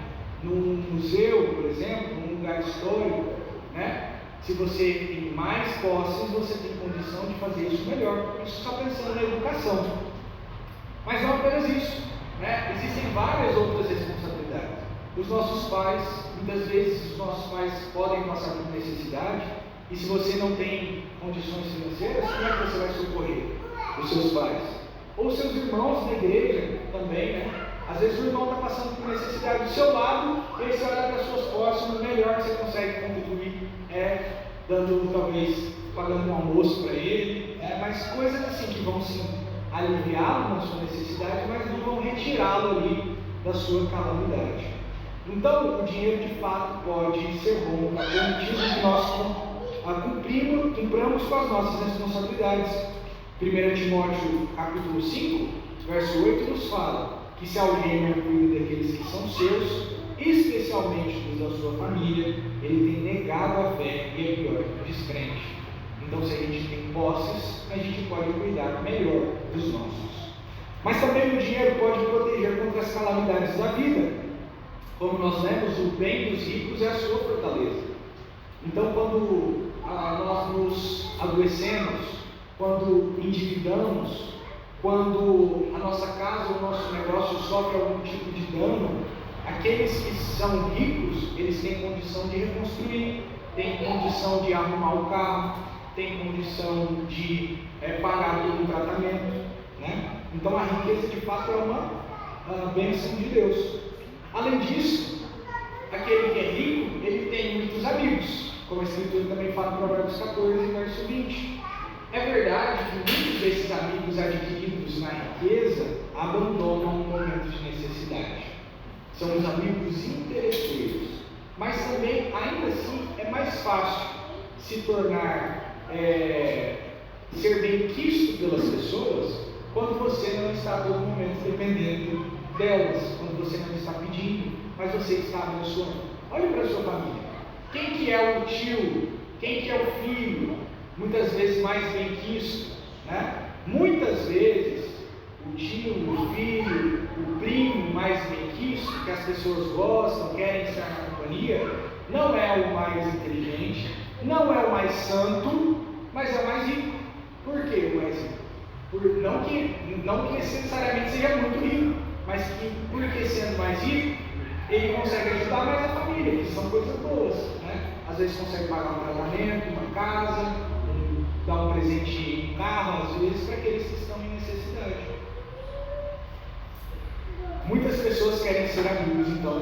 Speaker 1: num museu, por exemplo, num lugar histórico, né? Se você tem mais posses, você tem condição de fazer isso melhor. Isso só pensando na educação. Mas não apenas isso, né? Existem várias outras responsabilidades. Os nossos pais, muitas vezes os nossos pais podem passar por necessidade, e se você não tem condições financeiras, como é que você vai socorrer os seus pais? Ou seus irmãos na igreja também, né? Às vezes o irmão está passando por necessidade do seu lado, e aí você olha para as suas posses, o melhor que você consegue contribuir é dando, talvez, pagando um almoço para ele, mas coisas assim que vão sim aliviá-lo na sua necessidade, mas não vão retirá-lo ali da sua calamidade. Então, o dinheiro de fato pode ser bom para permitir que nós cumpramos com as nossas responsabilidades. 1 Timóteo capítulo 5, verso 8 nos fala que se alguém não cuida daqueles que são seus, especialmente dos da sua família, ele tem negado a fé e é pior que o descrente. Então, se a gente tem posses, a gente pode cuidar melhor dos nossos. Mas também o dinheiro pode proteger contra as calamidades da vida. Como nós lemos, o bem dos ricos é a sua fortaleza. Então, quando nós nos adoecemos, quando endividamos, quando a nossa casa ou o nosso negócio sofre algum tipo de dano, aqueles que são ricos, eles têm condição de reconstruir, têm condição de arrumar o carro, têm condição de pagar todo o tratamento, né? Então a riqueza de fato é uma bênção de Deus. Além disso, aquele que é rico, ele tem muitos amigos, como a Escritura também fala em Provérbios 14, verso 20. É verdade que muitos desses amigos adquiridos na riqueza abandonam um momento de necessidade. São os amigos interesseiros. Mas também, ainda assim, é mais fácil se tornar, ser bem quisto pelas pessoas quando você não está a todo momento dependendo delas, quando você não está pedindo, mas você está abençoando. Olhe para a sua família. Quem que é o tio? Quem que é o filho? Muitas vezes mais bem quisto, né? Muitas vezes o tio, o filho, o primo mais bem quisto, que as pessoas gostam, querem estar na companhia, não é o mais inteligente, não é o mais santo, mas é o mais rico. Por que o mais rico? Não que necessariamente seja muito rico, mas que, porque sendo mais rico, ele consegue ajudar mais a família, que são coisas boas, né? Às vezes consegue pagar um tratamento, uma casa, dar um presente, um carro, às vezes, para aqueles que estão em necessidade. Muitas pessoas querem ser amigos, então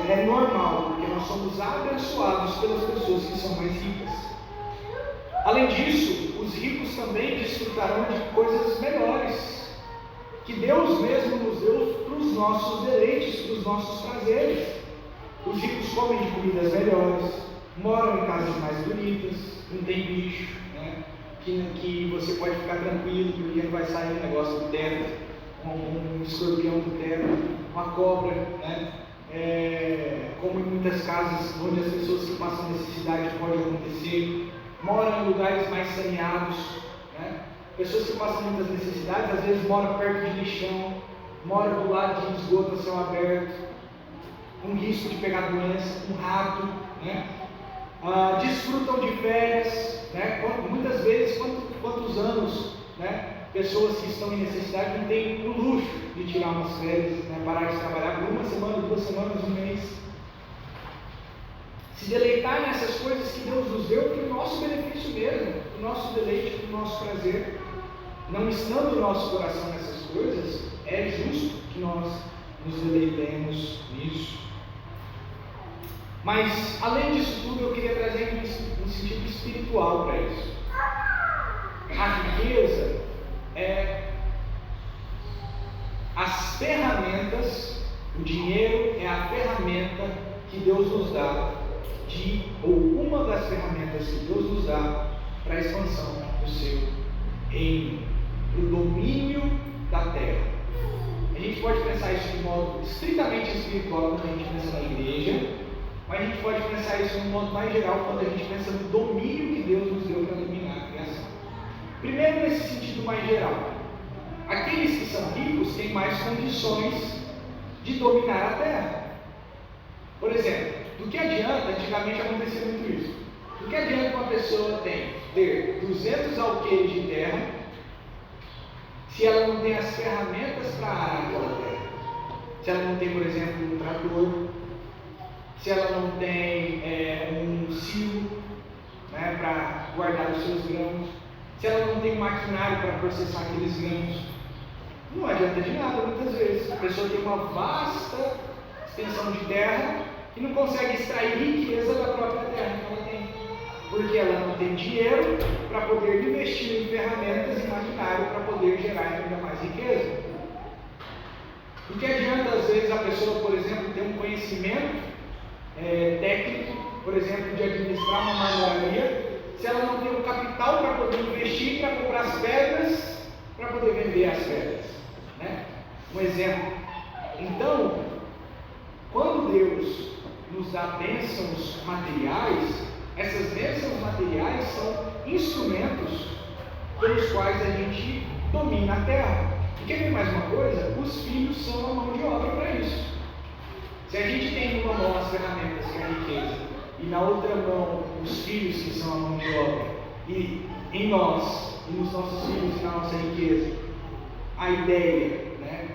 Speaker 1: é normal, porque nós somos abençoados pelas pessoas que são mais ricas. Além disso, os ricos também desfrutarão de coisas melhores, que Deus mesmo nos deu para os nossos deleites, para os nossos prazeres. Os ricos comem de comidas melhores, moram em casas mais bonitas, não tem bicho, né? Que você pode ficar tranquilo, porque não vai sair um negócio do teto, um escorpião do teto, uma cobra, né? Como em muitas casas onde as pessoas que passam necessidade pode acontecer, moram em lugares mais saneados, né? Pessoas que passam muitas necessidades, às vezes moram perto de lixão, moram do lado de esgoto a céu aberto, com risco de pegar doença, com rato, né? Desfrutam de férias, né? Muitas vezes, quantos anos, né? Pessoas que estão em necessidade não têm o luxo de tirar umas férias, né? Parar de trabalhar por uma semana, 2 semanas, um mês. Se deleitar nessas coisas que Deus nos deu para o nosso benefício mesmo, para o nosso deleite, para o nosso prazer. Não estando o nosso coração nessas coisas, é justo que nós nos deleitemos nisso. Mas, além disso tudo, eu queria trazer um sentido espiritual para isso. A riqueza é as ferramentas, o dinheiro é a ferramenta que Deus nos dá, ou uma das ferramentas que Deus nos dá para a expansão do seu reino, para o domínio da terra. A gente pode pensar isso de modo estritamente espiritual quando a gente pensa na igreja, mas a gente pode pensar isso de um modo mais geral quando a gente pensa no domínio que Deus nos deu para dominar a criação. Primeiro, nesse sentido mais geral, aqueles que são ricos têm mais condições de dominar a terra. Por exemplo, do que adianta, antigamente acontecia muito isso, do que adianta uma pessoa ter 200 alqueires de terra se ela não tem as ferramentas para arar aquela terra? Se ela não tem, por exemplo, um trator, se ela não tem um silo, né, para guardar os seus grãos, se ela não tem um maquinário para processar aqueles grãos, não adianta de nada muitas vezes. A pessoa tem uma vasta extensão de terra e não consegue extrair riqueza da própria terra que ela tem, porque ela não tem dinheiro para poder investir em ferramentas e maquinário para poder gerar ainda mais riqueza. O que adianta às vezes a pessoa, por exemplo, ter um conhecimento técnico, por exemplo, de administrar uma marmoraria, se ela não tem o capital para poder investir, para comprar as pedras, para poder vender as pedras, né? Um exemplo. Então, quando Deus nos dá bênçãos materiais, essas bênçãos materiais são instrumentos pelos quais a gente domina a terra. E quer ver mais uma coisa? Os filhos são a mão de obra para isso. Se a gente tem numa mão as ferramentas, que é a riqueza, e na outra mão os filhos, que são a mão de obra, e em nós, e nos nossos filhos, e na nossa riqueza, a ideia, né,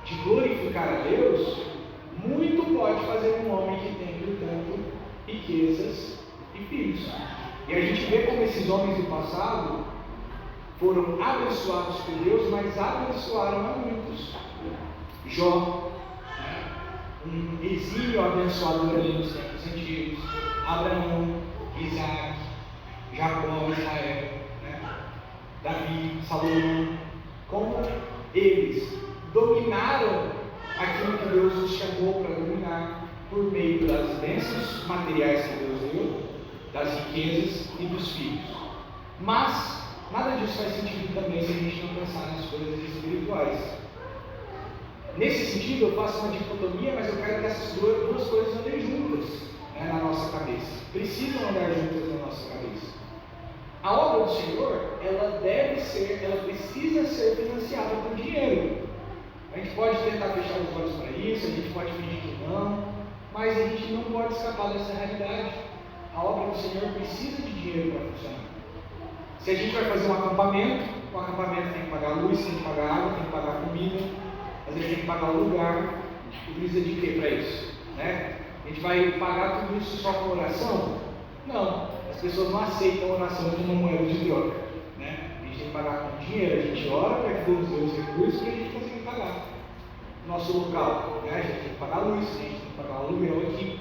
Speaker 1: de glorificar a Deus, muito pode fazer um homem que tem, portanto, riquezas e filhos. E a gente vê como esses homens do passado foram abençoados por Deus, mas abençoaram a muitos. Jó, um exímio abençoador ali nos tempos antigos. Abraão, Isaac, Jacó, Israel, Davi, Salomão. Como eles dominaram aquilo que Deus os chamou para dominar por meio das bênçãos materiais que Deus deu, das riquezas e dos filhos. Mas nada disso faz sentido também se a gente não pensar nas coisas espirituais. Nesse sentido, eu faço uma dicotomia, mas eu quero que essas duas coisas andem juntas, na nossa cabeça. Precisam andar juntas na nossa cabeça. A obra do Senhor, ela precisa ser financiada por dinheiro. A gente pode tentar fechar os olhos para isso, a gente pode fingir que não, mas a gente não pode escapar dessa realidade. A obra do Senhor precisa de dinheiro para funcionar. Se a gente vai fazer um acampamento, o acampamento tem que pagar luz, tem que pagar água, tem que pagar comida, às vezes tem que pagar o lugar, e precisa de quê para isso? A gente vai pagar tudo isso só com oração? Não, as pessoas não aceitam oração como uma moeda de troca. A gente tem que pagar com dinheiro, a gente ora para que Deus dê os recursos para a gente conseguir pagar nosso local. A gente tem que pagar a luz, a gente tem que pagar o aluguel aqui.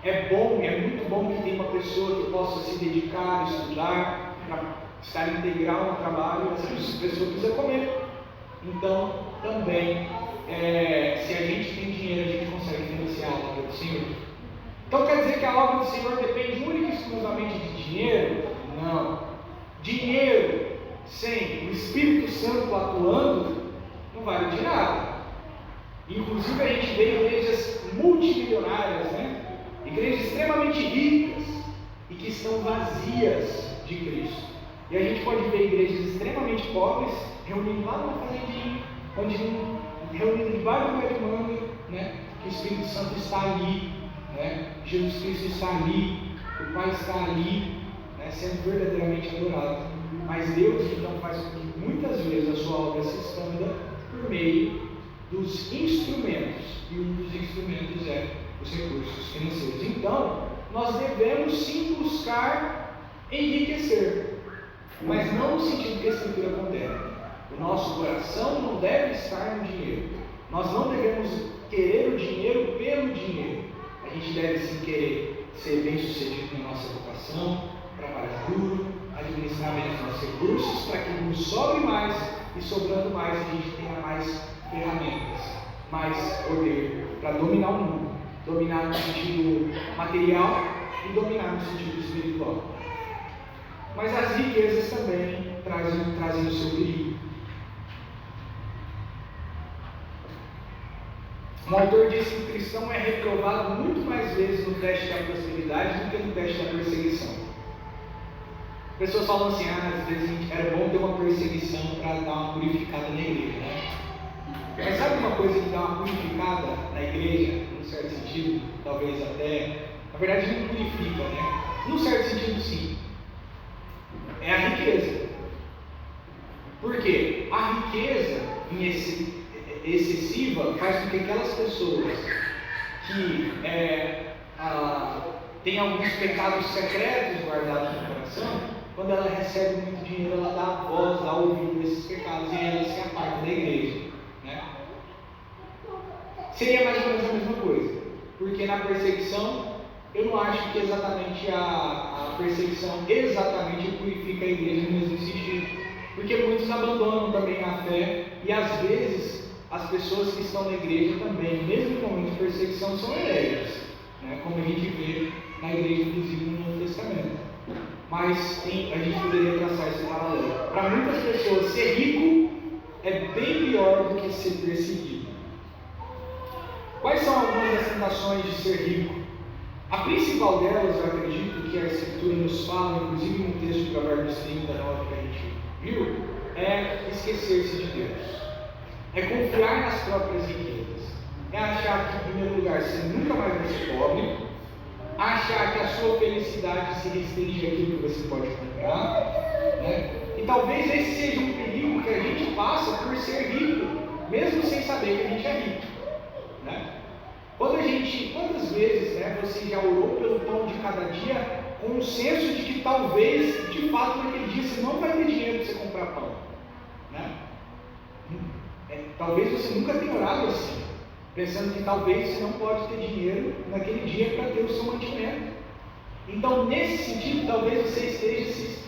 Speaker 1: É bom, é muito bom que tenha uma pessoa que possa se dedicar, estudar, para estar integral no trabalho, essa pessoa precisa comer. Então, também, se a gente tem dinheiro, a gente consegue financiar a obra do Senhor. Então, quer dizer que a obra do Senhor depende única e exclusivamente de dinheiro? Não. Dinheiro sem o Espírito Santo atuando não vale de nada. Inclusive, a gente vê igrejas multimilionárias, igrejas extremamente ricas e que estão vazias de Cristo. E a gente pode ver igrejas extremamente pobres reunindo lá numa fazendinha, reunindo debaixo do pé de manga, que o Espírito Santo está ali, Jesus Cristo está ali, o Pai está ali, sendo verdadeiramente adorado. Mas Deus então faz com que muitas vezes a sua obra se expanda por meio dos instrumentos, e um dos instrumentos é os recursos financeiros. Então, nós devemos sim buscar enriquecer, mas não no sentido que a Escritura condena. O nosso coração não deve estar no dinheiro. Nós não devemos querer o dinheiro pelo dinheiro. A gente deve sim querer ser bem sucedido na nossa vocação, trabalhar duro, administrar bem os nossos recursos, para que nos sobre mais, e sobrando mais a gente tenha mais ferramentas, mais poder para dominar o mundo, dominar no sentido material e dominar no sentido espiritual. Mas as riquezas também trazem o seu perigo. Um autor disse que o cristão é reprovado muito mais vezes no teste da prosperidade do que no teste da perseguição. Pessoas falam assim, às vezes era bom ter uma perseguição para dar uma purificada na igreja, Mas sabe uma coisa que dá uma purificada na igreja, num certo sentido, talvez até, na verdade não purifica, Num certo sentido sim, é a riqueza. Por quê? A riqueza excessiva faz com que aquelas pessoas que têm alguns pecados secretos guardados no coração, quando ela recebe muito dinheiro, ela dá a voz, dá ouvido a esses pecados e ela se aparta da igreja. Seria mais ou menos a mesma coisa, porque na perseguição, eu não acho que exatamente a perseguição exatamente purifica a igreja no mesmo sentido, porque muitos abandonam também a fé, e às vezes as pessoas que estão na igreja também, mesmo no momento de perseguição, são hereges, como a gente vê na igreja, inclusive no Novo Testamento. Mas a gente poderia traçar esse paralelo. Para muitas pessoas, ser rico é bem pior do que ser perseguido. Quais são algumas das tentações de ser rico? A principal delas, eu acredito que a Escritura nos fala, inclusive no texto de Provérbios 39 que a gente viu, é esquecer-se de Deus. É confiar nas próprias riquezas. É achar que, em primeiro lugar, você nunca mais vai ser pobre. Achar que a sua felicidade se restringe àquilo que você pode comprar, né? E talvez esse seja um perigo que a gente passa por ser rico, mesmo sem saber que a gente é rico, né? Quantas vezes, né, você já orou pelo pão de cada dia com o senso de que talvez, de fato, naquele dia você não vai ter dinheiro para você comprar pão, né? Talvez você nunca tenha orado assim, pensando que talvez você não pode ter dinheiro naquele dia para ter o seu mantimento. Então, nesse sentido, talvez você esteja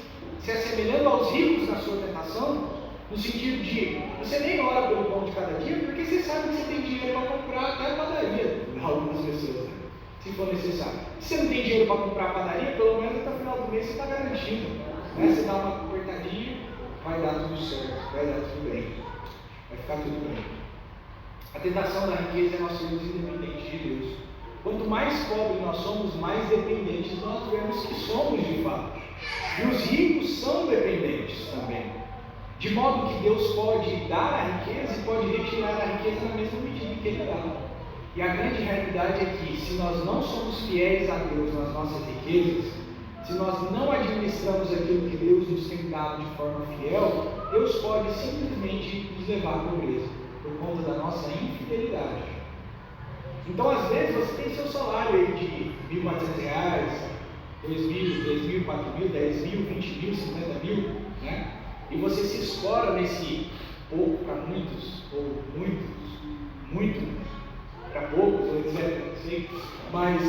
Speaker 1: se assemelhando aos ricos na sua tentação, no sentido de você nem ora pelo pão de cada dia, porque você sabe que você tem dinheiro para comprar até a padaria, algumas pessoas, né? Se for necessário. Se você não tem dinheiro para comprar a padaria, pelo menos até o final do mês você está garantido, né? Você dá uma apertadinha, vai dar tudo certo, vai dar tudo bem, vai ficar tudo bem. A tentação da riqueza é nós sermos independentes de Deus. Quanto mais pobres nós somos, mais dependentes nós vemos que somos de fato. E os ricos são dependentes também. De modo que Deus pode dar a riqueza e pode retirar a riqueza na mesma medida que Ele dá. E a grande realidade é que, se nós não somos fiéis a Deus nas nossas riquezas, se nós não administramos aquilo que Deus nos tem dado de forma fiel, Deus pode simplesmente nos levar à pobreza, por conta da nossa infidelidade. Então, às vezes, você tem seu salário aí de R$ 1.400, R$ 2.000, R$ 3.000, R$ 4.000, R$ 10.000, R$ 20.000, R$ 50.000, né? E você se escora nesse pouco para muitos, ou muito para poucos, ou etc. Assim. Mas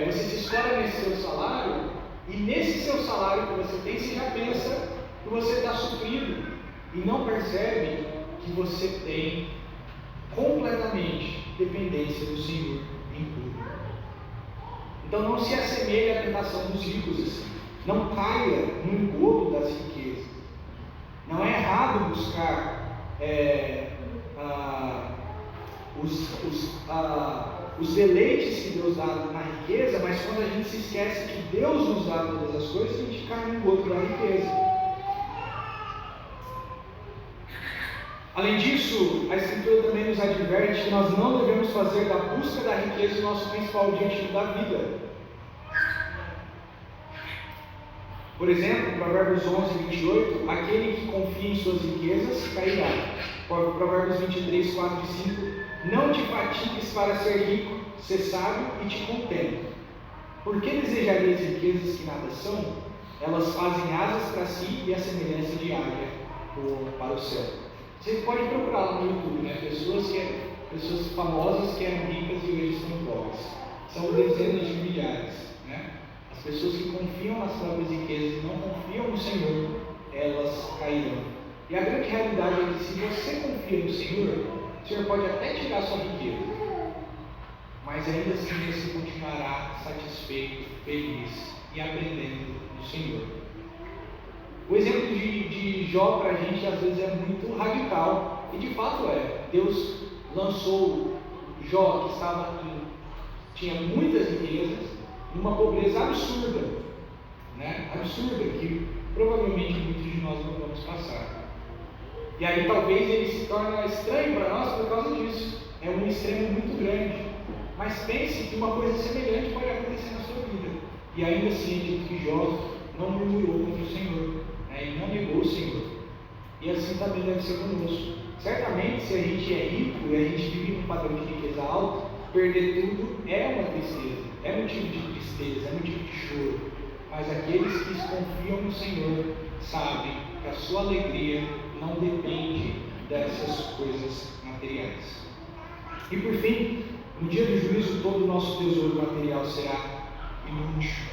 Speaker 1: você se escora nesse seu salário, e nesse seu salário que você tem, você já pensa que você está suprido, e não percebe que você tem completamente dependência do Senhor em tudo. Então não se assemelhe à tentação dos ricos assim. Não caia no engodo das riquezas. Não é errado buscar os deleites que Deus dá na riqueza, mas quando a gente se esquece que Deus nos dá todas as coisas, a gente cai no engodo da riqueza. Além disso, a Escritura também nos adverte que nós não devemos fazer da busca da riqueza o nosso principal objetivo da vida. Por exemplo, Provérbios 11, 28, aquele que confia em suas riquezas cairá. Provérbios 23, 4 e 5, não te fatigues para ser rico, ser sábio e te contente. Por que desejarias riquezas que nada são? Elas fazem asas para si e a semelhança de águia para o céu. Você pode procurar lá no YouTube, né? Pessoas famosas que eram ricas e hoje são pobres. São dezenas de milhares, né? As pessoas que confiam nas próprias riquezas e não confiam no Senhor, elas cairão. E a grande realidade é que, se você confia no Senhor, o Senhor pode até tirar sua riqueza, mas ainda assim você continuará satisfeito, feliz e aprendendo do Senhor. O exemplo de Jó para a gente às vezes é muito radical, e de fato é. Deus lançou Jó, que tinha muitas riquezas, numa pobreza absurda, né? Absurda, que provavelmente muitos de nós não vamos passar. E aí talvez ele se torne estranho para nós por causa disso. É um extremo muito grande. Mas pense que uma coisa semelhante pode acontecer na sua vida. E ainda assim, é dito que Jó não murmurou contra o Senhor, né? E não negou o Senhor. E assim também deve ser conosco. Certamente, se a gente é rico e a gente vive num padrão de riqueza alto, perder tudo é uma tristeza, é motivo de tristeza, é motivo de choro. Mas aqueles que confiam no Senhor sabem que a sua alegria não depende dessas coisas materiais. E por fim, no dia do juízo, todo o nosso tesouro material será inútil.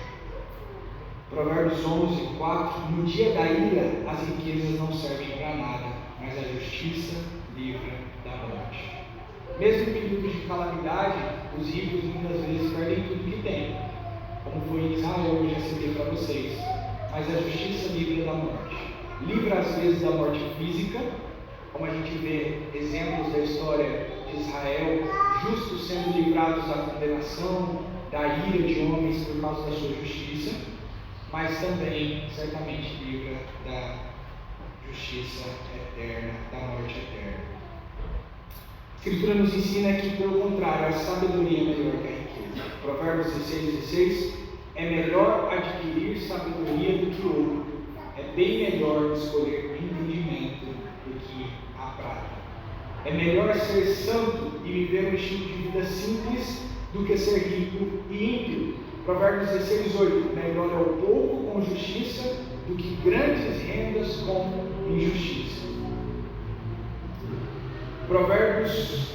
Speaker 1: Provérbios 11, 4, no dia da ira, as riquezas não servem para nada, mas a justiça livra da morte. Mesmo em períodos de calamidade, os ricos muitas vezes perdem tudo que têm, como foi em Israel, eu já citei para vocês, mas a justiça livra da morte. Livra às vezes da morte física, como a gente vê exemplos da história de Israel, justos sendo livrados da condenação, da ira de homens por causa da sua justiça, mas também certamente livra da justiça eterna, da morte eterna. A Escritura nos ensina que, pelo contrário, a sabedoria é melhor que a riqueza. Provérbios 16:16: é melhor adquirir sabedoria do que ouro, é bem melhor escolher entendimento do que a prata. É melhor ser santo e viver um estilo de vida simples do que ser rico e ímpio. Provérbios 16:8: melhor é o pouco com justiça do que grandes rendas com injustiça. Provérbios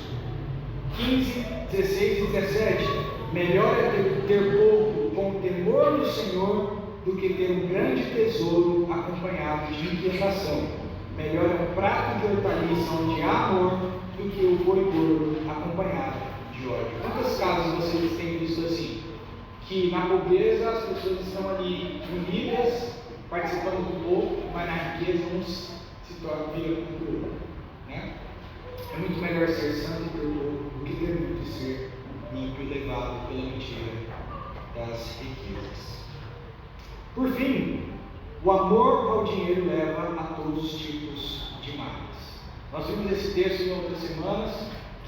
Speaker 1: 15:16 e 17: melhor é ter pouco com temor do Senhor do que ter um grande tesouro acompanhado de inquietação. Melhor é um prato de hortaliça onde há amor do que o boi gordo acompanhado de ódio. Quantas casas vocês têm visto assim? Que na pobreza as pessoas estão ali unidas, participando do pouco, mas na riqueza uns se tornam viram um do outro, né? É muito melhor ser santo e ter pouco do que ter muito e ser ímpio e levado pela mentira das riquezas. Por fim, o amor ao dinheiro leva a todos os tipos de males. Nós vimos esse texto em outras semanas,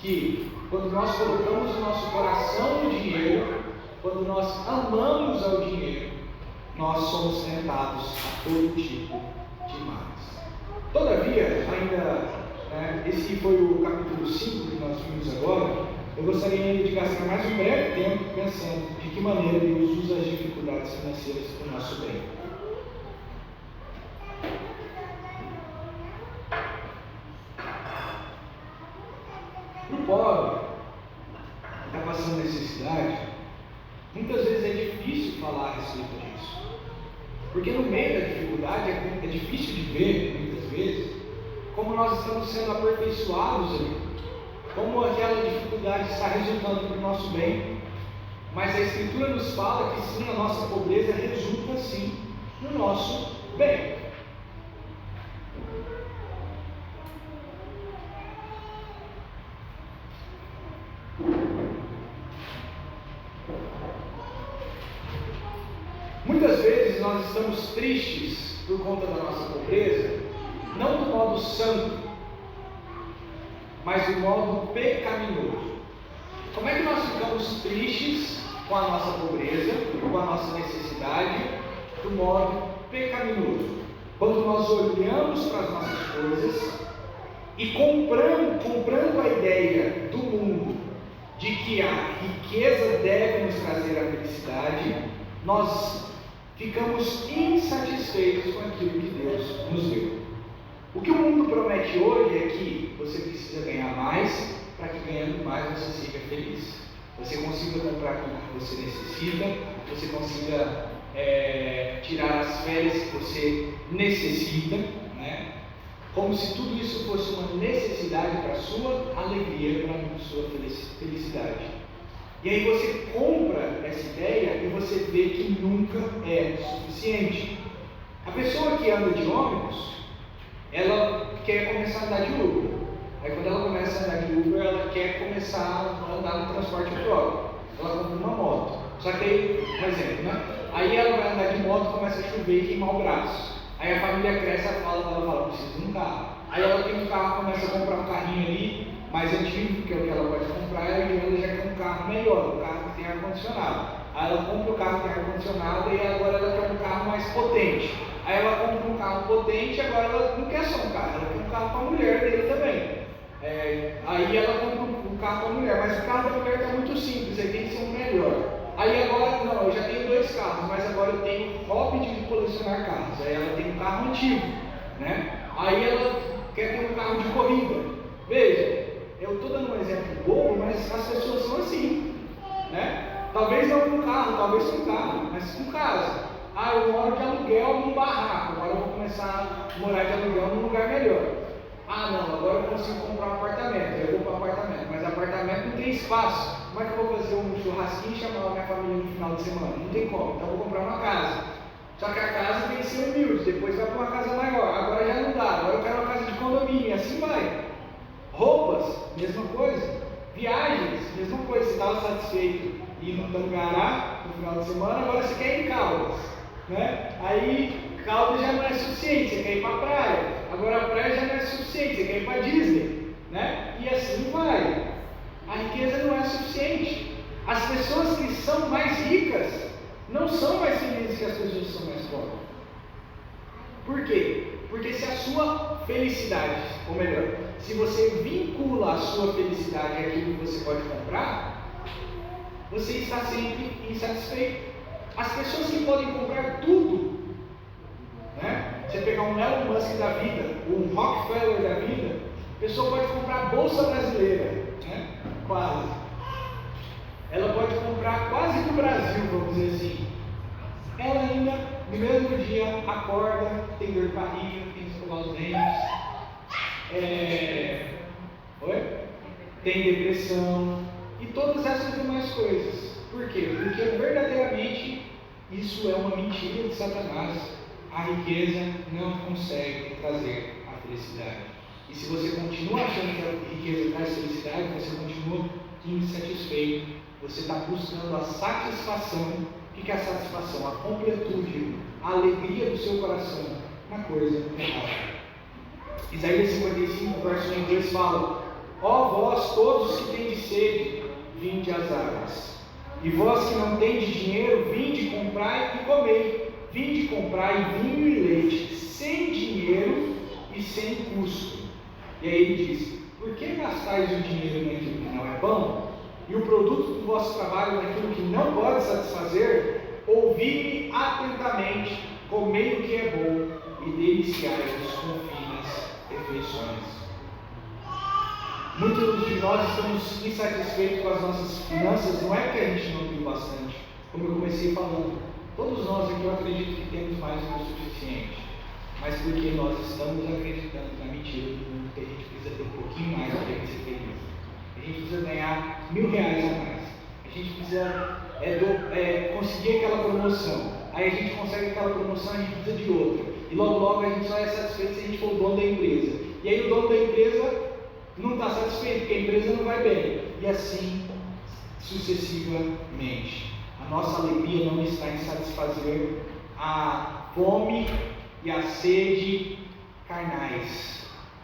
Speaker 1: que quando nós colocamos o nosso coração no dinheiro, quando nós amamos ao dinheiro, nós somos tentados a todo tipo de males. Todavia, ainda, esse foi o capítulo 5 que nós vimos agora, eu gostaria de gastar mais um breve tempo pensando de que maneira Deus usa as dificuldades financeiras para o nosso bem. Para o pobre que está passando necessidade, muitas vezes é difícil falar a respeito disso, porque no meio da dificuldade é difícil de ver, muitas vezes, como nós estamos sendo aperfeiçoados ali, como aquela dificuldade está resultando para o nosso bem. Mas a Escritura nos fala que sim, a nossa pobreza resulta sim no nosso bem. Muitas vezes nós estamos tristes por conta da nossa pobreza, não do modo santo, mas do modo pecaminoso. Como é que nós ficamos tristes com a nossa pobreza, com a nossa necessidade, do modo pecaminoso? Quando nós olhamos para as nossas coisas e comprando a ideia do mundo de que a riqueza deve nos trazer a felicidade, nós ficamos insatisfeitos com aquilo que Deus nos deu. O que o mundo promete hoje é que você precisa ganhar mais para que ganhando mais você seja feliz. Você consiga comprar tudo que você necessita, você consiga tirar as férias que você necessita, né? Como se tudo isso fosse uma necessidade para a sua alegria, para a sua felicidade. E aí você compra essa ideia e você vê que nunca é suficiente. A pessoa que anda de ônibus, ela quer começar a andar de Uber. Aí quando ela começa a andar de Uber, ela quer começar a andar no transporte próprio. Ela compra uma moto. Só que aí, por exemplo, né? Aí ela vai andar de moto, começa a chover e queimar o braço. Aí a família cresce, ela fala, preciso de um carro. Aí ela tem um carro, começa a comprar um carrinho ali, mais antigo, que é o que ela pode comprar, e ela já quer um carro melhor, um carro que tem ar-condicionado. Aí ela compra o carro que tem ar-condicionado e agora ela quer um carro mais potente. Aí ela compra um carro potente e agora ela não quer só um carro, ela quer um carro para a mulher dele também. Aí ela compra um carro para a mulher, mas o carro da mulher está muito simples, aí tem que ser um melhor. Aí agora, não, eu já tenho 2 carros, mas agora eu tenho hobby de colecionar carros. Aí ela tem um carro antigo, né? Aí ela quer ter um carro de corrida. Veja, eu estou dando um exemplo bobo, mas as pessoas são assim, né? Talvez não com carro, talvez com carro, mas com casa. Eu moro de aluguel num barraco, agora eu vou começar a morar de aluguel num lugar melhor. Não, agora eu consigo comprar um apartamento, eu vou para um apartamento, mas apartamento não tem espaço. Como é que eu vou fazer um churrasquinho e chamar a minha família no final de semana? Não tem como, então eu vou comprar uma casa. Só que a casa tem que ser humilde, depois vai para uma casa maior, agora já não dá, agora eu quero uma casa de condomínio, e assim vai. Roupas, mesma coisa. Viagens, mesma coisa. Você estava satisfeito ir no Tangará no final de semana, agora você quer ir em Caldas, né? Aí Caldas já não é suficiente, você quer ir para a praia, agora a praia já não é suficiente, você quer ir para Disney, né? E assim vai. A riqueza não é suficiente. As pessoas que são mais ricas não são mais felizes que as pessoas que são mais pobres. Por quê? Porque se a sua felicidade, ou melhor, se você vincula a sua felicidade àquilo que você pode comprar, você está sempre insatisfeito. As pessoas que podem comprar tudo, né? Você pegar um Elon Musk da vida, um Rockefeller da vida, a pessoa pode comprar a bolsa brasileira, né? Quase. Ela pode comprar quase que o Brasil, vamos dizer assim. Ela ainda, no mesmo dia, acorda, tem dor de barriga, tem que escovar os dentes, tem depressão e todas essas demais coisas. Por quê? Porque verdadeiramente isso é uma mentira de Satanás. A riqueza não consegue trazer a felicidade. E se você continua achando que a riqueza traz felicidade, você continua insatisfeito. Você está buscando a satisfação. O que é a satisfação? A completude, a alegria do seu coração na coisa errada. Isaías 55, verso 22 fala: ó vós todos que tendes sede, vinde às águas. E vós que não tendes dinheiro, vinde comprai e comei. Vinde comprai vinho e leite, sem dinheiro e sem custo. E aí ele diz: por que gastais o dinheiro naquilo que não é bom? E o produto do vosso trabalho naquilo que não pode satisfazer? Ouvi-me atentamente, comei o que é bom e deliciai-vos com finas refeições. Muitos de nós estamos insatisfeitos com as nossas finanças, não é porque a gente não tem bastante, como eu comecei falando. Todos nós aqui eu acredito que temos mais do que o suficiente, mas porque nós estamos acreditando na mentira do mundo que a gente precisa ter um pouquinho mais para a gente ser feliz. A gente precisa ganhar R$1.000 a mais. A gente precisa conseguir aquela promoção. Aí a gente consegue aquela promoção, a gente precisa de outra. E logo a gente só é satisfeito se a gente for o dono da empresa. E aí o dono da empresa não está satisfeito, porque a empresa não vai bem. E assim sucessivamente. A nossa alegria não está em satisfazer a fome e a sede carnais.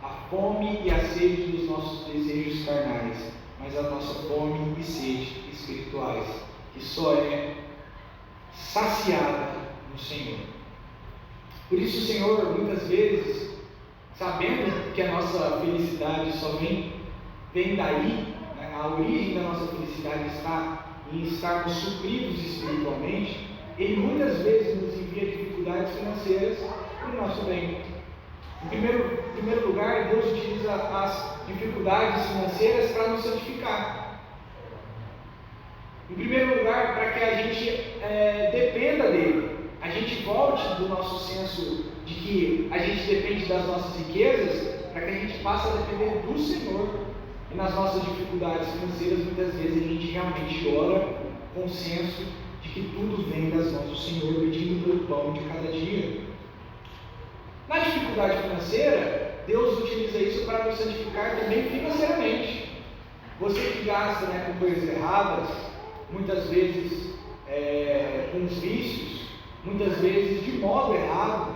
Speaker 1: A fome e a sede dos nossos desejos carnais, mas a nossa fome e sede espirituais, que só é saciada no Senhor. Por isso o Senhor, muitas vezes, sabendo que a nossa felicidade só vem daí, né? A origem da nossa felicidade está em estarmos supridos espiritualmente, Ele muitas vezes nos envia dificuldades financeiras para o nosso bem. Em primeiro lugar, Deus utiliza as dificuldades financeiras para nos santificar. Em primeiro lugar, para que a gente dependa dele, a gente volte do nosso senso de que a gente depende das nossas riquezas, para que a gente passe a depender do Senhor. E nas nossas dificuldades financeiras, muitas vezes a gente realmente ora com o senso de que tudo vem das mãos do Senhor, pedindo pelo pão de cada dia. Na dificuldade financeira, Deus utiliza isso para nos santificar também financeiramente. Você que gasta com coisas erradas, muitas vezes com os vícios, muitas vezes de modo errado,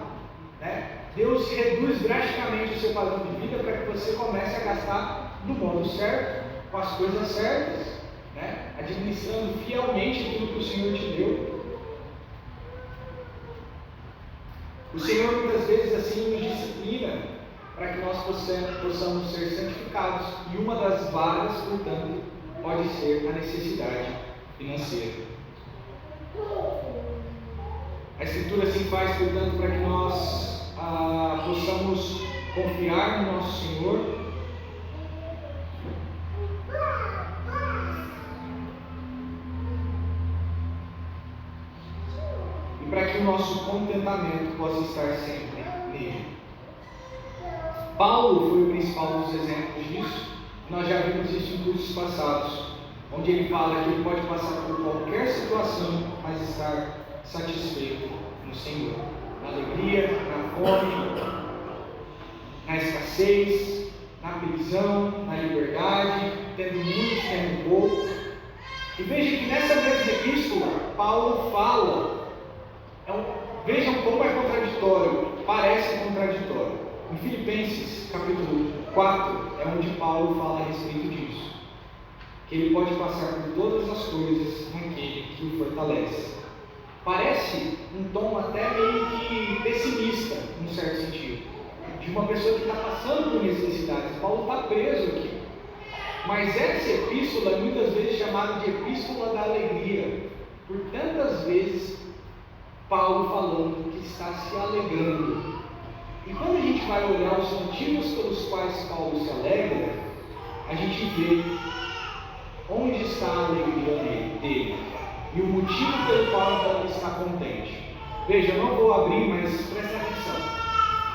Speaker 1: né? Deus reduz drasticamente o seu padrão de vida para que você comece a gastar do modo certo, com as coisas certas, né? Administrando fielmente aquilo que o Senhor te deu. O Senhor muitas vezes assim nos disciplina para que nós possamos ser santificados, e uma das varas, portanto, pode ser a necessidade financeira. A Escritura assim faz, portanto, para que nós possamos confiar no nosso Senhor, e para que o nosso contentamento possa estar sempre nele. Paulo foi o principal dos exemplos disso. Nós já vimos isso em cursos passados, onde ele fala que ele pode passar por qualquer situação, mas estar satisfeito no Senhor, na alegria, na fome, na escassez, na prisão, na liberdade, tendo muito, tendo pouco. E veja que nessa mesma epístola, Paulo fala, vejam como é contraditório, parece contraditório. Em Filipenses, capítulo 4, é onde Paulo fala a respeito disso. Que ele pode passar por todas as coisas naquele que o fortalece. Parece um tom até meio que pessimista, num certo sentido, de uma pessoa que está passando por necessidades. Paulo está preso aqui. Mas essa epístola é muitas vezes chamada de epístola da alegria, por tantas vezes Paulo falando que está se alegrando. E quando a gente vai olhar os motivos pelos quais Paulo se alegra, a gente vê onde está a alegria dele e o motivo pelo qual ele está contente. Veja, eu não vou abrir, mas presta atenção.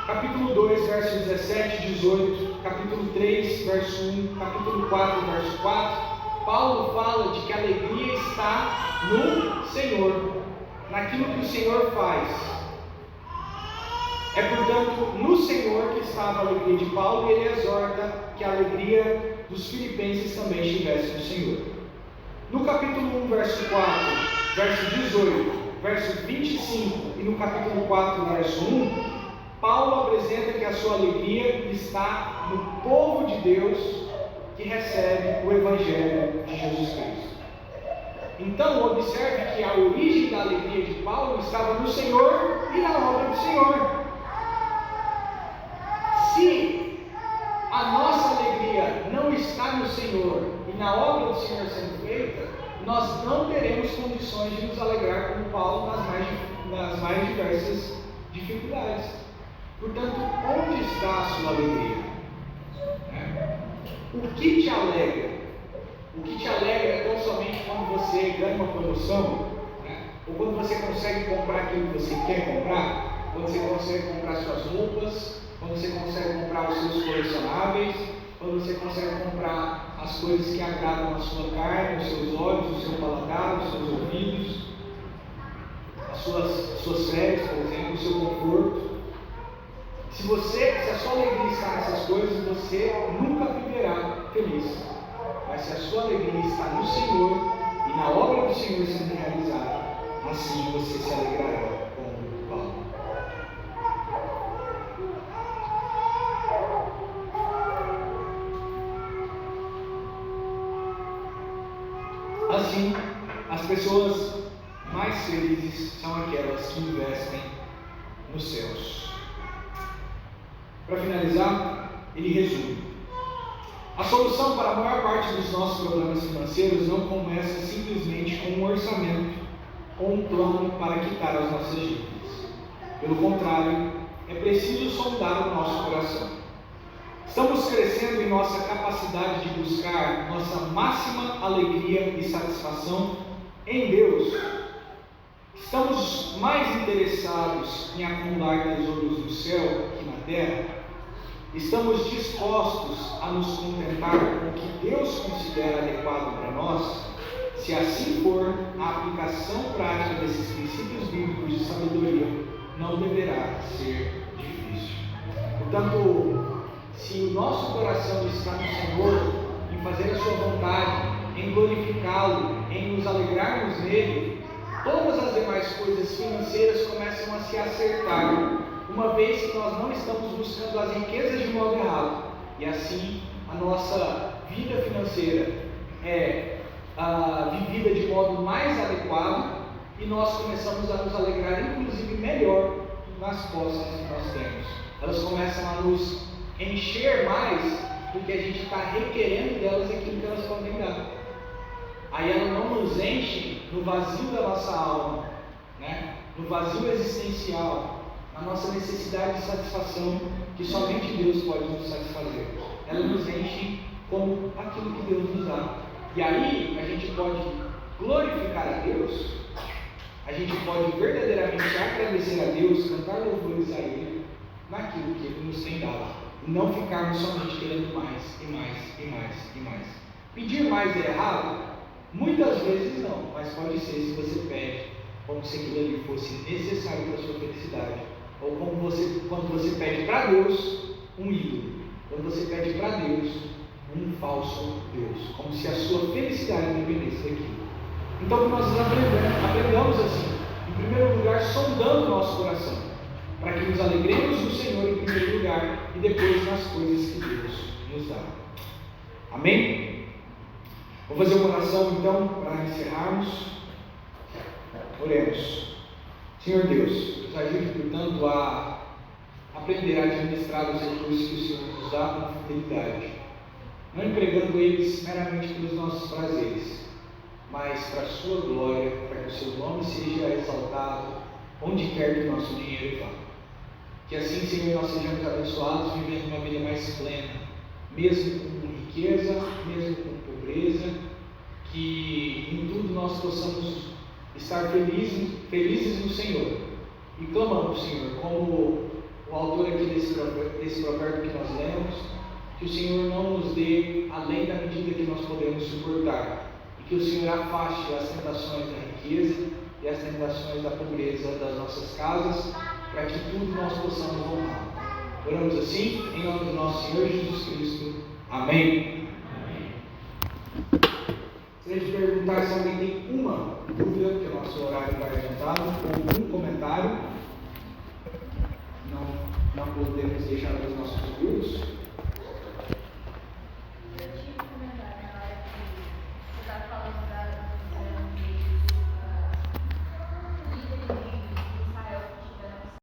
Speaker 1: Capítulo 2, verso 17 e 18, capítulo 3, verso 1, capítulo 4, verso 4, Paulo fala de que a alegria está no Senhor, naquilo que o Senhor faz. É, portanto, no Senhor que estava a alegria de Paulo, e ele exorta que a alegria dos filipenses também estivesse no Senhor. No capítulo 1, verso 4, verso 18, verso 25 e no capítulo 4, verso 1, Paulo apresenta que a sua alegria está no povo de Deus que recebe o Evangelho de Jesus Cristo. Então, observe que a origem da alegria de Paulo estava no Senhor e na obra do Senhor. Se a nossa alegria não está no Senhor e na obra do Senhor sendo feita, nós não teremos condições de nos alegrar como Paulo nas mais diversas dificuldades. Portanto, onde está a sua alegria? O que te alegra? O que te alegra é tão somente quando você ganha uma promoção, ou quando você consegue comprar aquilo que você quer comprar, quando você consegue comprar suas roupas, quando você consegue comprar os seus colecionáveis, quando você consegue comprar as coisas que agradam a sua carne, os seus olhos, o seu paladar, os seus ouvidos, as suas férias, por exemplo, o seu conforto. Se a sua alegria está nessas coisas, você nunca viverá feliz. Mas se a sua alegria está no Senhor e na obra do Senhor sendo realizada, assim você se alegrará com Paulo. Assim, as pessoas mais felizes são aquelas que investem nos céus. Para finalizar, ele resume: a solução para a maior parte dos nossos problemas financeiros não começa simplesmente com um orçamento ou um plano para quitar as nossas dívidas. Pelo contrário, é preciso sondar o nosso coração. Estamos crescendo em nossa capacidade de buscar nossa máxima alegria e satisfação em Deus. Estamos mais interessados em acumular tesouros no céu que na terra? Estamos dispostos a nos contentar com o que Deus considera adequado para nós? Se assim for, a aplicação prática desses princípios bíblicos de sabedoria não deverá ser difícil. Portanto, se o nosso coração está no Senhor, em fazer a sua vontade, em glorificá-lo, em nos alegrarmos nele, todas as demais coisas financeiras começam a se acertar, uma vez que nós não estamos buscando as riquezas de modo errado. E assim, a nossa vida financeira é vivida de modo mais adequado, e nós começamos a nos alegrar, inclusive, melhor nas posses que nós temos. Elas começam a nos encher mais, porque a gente está requerendo delas aquilo que elas podem dar. Aí ela não nos enche no vazio da nossa alma, no vazio existencial, na nossa necessidade de satisfação que somente Deus pode nos satisfazer. Ela nos enche como aquilo que Deus nos dá. E aí a gente pode glorificar a Deus, a gente pode verdadeiramente agradecer a Deus, cantar louvores a Ele naquilo que Ele nos tem dado, e não ficarmos somente querendo mais e mais e mais e mais. Pedir mais é errado? Muitas vezes não, mas pode ser se você pede como se aquilo ali fosse necessário para a sua felicidade, ou quando você pede para Deus um ídolo, quando você pede para Deus um falso Deus, como se a sua felicidade dependesse daquilo. Então que nós aprendamos assim, em primeiro lugar, sondando o nosso coração, para que nos alegremos no Senhor em primeiro lugar e depois nas coisas que Deus nos dá. Amém? Vou fazer uma oração então para encerrarmos. Oremos. Senhor Deus, nos ajude, portanto, a aprender a administrar os recursos que o Senhor nos dá com fidelidade, não empregando eles meramente pelos nossos prazeres, mas para a sua glória, para que o seu nome seja exaltado onde quer que o nosso dinheiro vá. Que assim, Senhor, nós sejamos abençoados, vivendo uma vida mais plena, mesmo com riqueza, mesmo com pobreza, que em tudo nós possamos estar felizes no Senhor. E clamamos, Senhor, como o autor aqui desse provérbio que nós lemos, que o Senhor não nos dê além da medida que nós podemos suportar, e que o Senhor afaste as tentações da riqueza e as tentações da pobreza das nossas casas, para que tudo nós possamos honrar. Oramos assim, em nome do nosso Senhor Jesus Cristo. Amém. Se a gente perguntar se alguém tem uma dúvida, porque o nosso horário vai adiantado, ou algum comentário, não podemos deixar os nossos ouvidos.